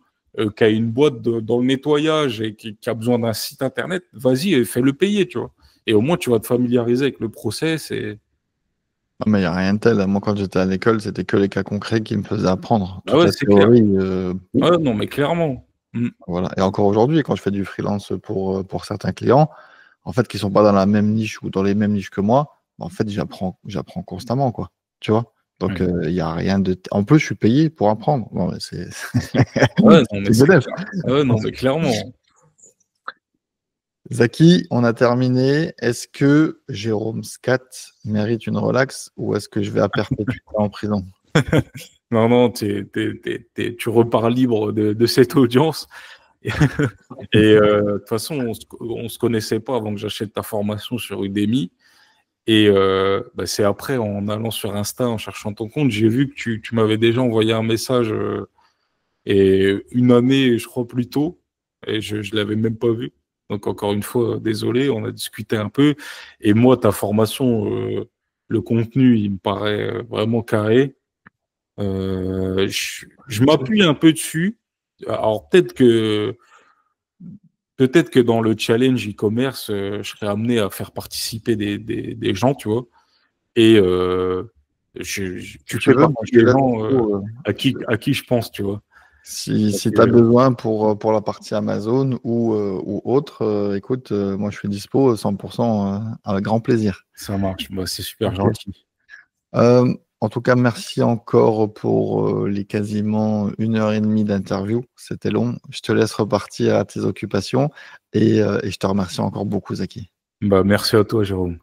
qui a une boîte dans le nettoyage et qui a besoin d'un site internet, vas-y, fais-le payer, tu vois. Et au moins, tu vas te familiariser avec le process. Et...
Non, mais il n'y a rien de tel. Moi, quand j'étais à l'école, c'était que les cas concrets qui me faisaient apprendre.
Ah
Toute
ouais,
la
c'est clair.
théorie,
Ouais, non, mais clairement.
voilà. Et encore aujourd'hui, quand je fais du freelance pour certains clients, en fait, qui sont pas dans la même niche ou dans les mêmes niches que moi, en fait, j'apprends constamment, quoi. Tu vois? Donc, il n'y a rien de. En plus, je suis payé pour apprendre. Non, mais c'est
Ouais, non, mais
c'est
c'est
bénef.
clair. Ouais, non, mais clairement.
Zaki, on a terminé. Est-ce que Jérôme Scat mérite une relaxe ou est-ce que je vais à perpétuité en prison?
Non, non, tu repars libre de cette audience. Et de toute façon, on se connaissait pas avant que j'achète ta formation sur Udemy. Et c'est après, en allant sur Insta, en cherchant ton compte, j'ai vu que tu m'avais déjà envoyé un message et une année, je crois, plus tôt. Et je ne l'avais même pas vu. Donc, encore une fois, désolé, on a discuté un peu. Et moi, ta formation, le contenu, il me paraît vraiment carré. Je m'appuie un peu dessus. Alors, peut-être que dans le challenge e-commerce, je serais amené à faire participer des gens, tu vois. Et
Si
tu
tu
fais
veux, moi,
partie
je suis
des
là
gens
dispo,
à qui je pense, tu vois. Donc,
si tu as besoin pour la partie Amazon ou autre, écoute, moi je suis dispo 100% avec grand plaisir.
ça marche. Bah, c'est super
Ok.
gentil.
En tout cas, merci encore pour les quasiment 1 heure et demie d'interview. C'était long. Je te laisse repartir à tes occupations et je te remercie encore beaucoup, Zaki.
Bah, merci à toi, Jérôme.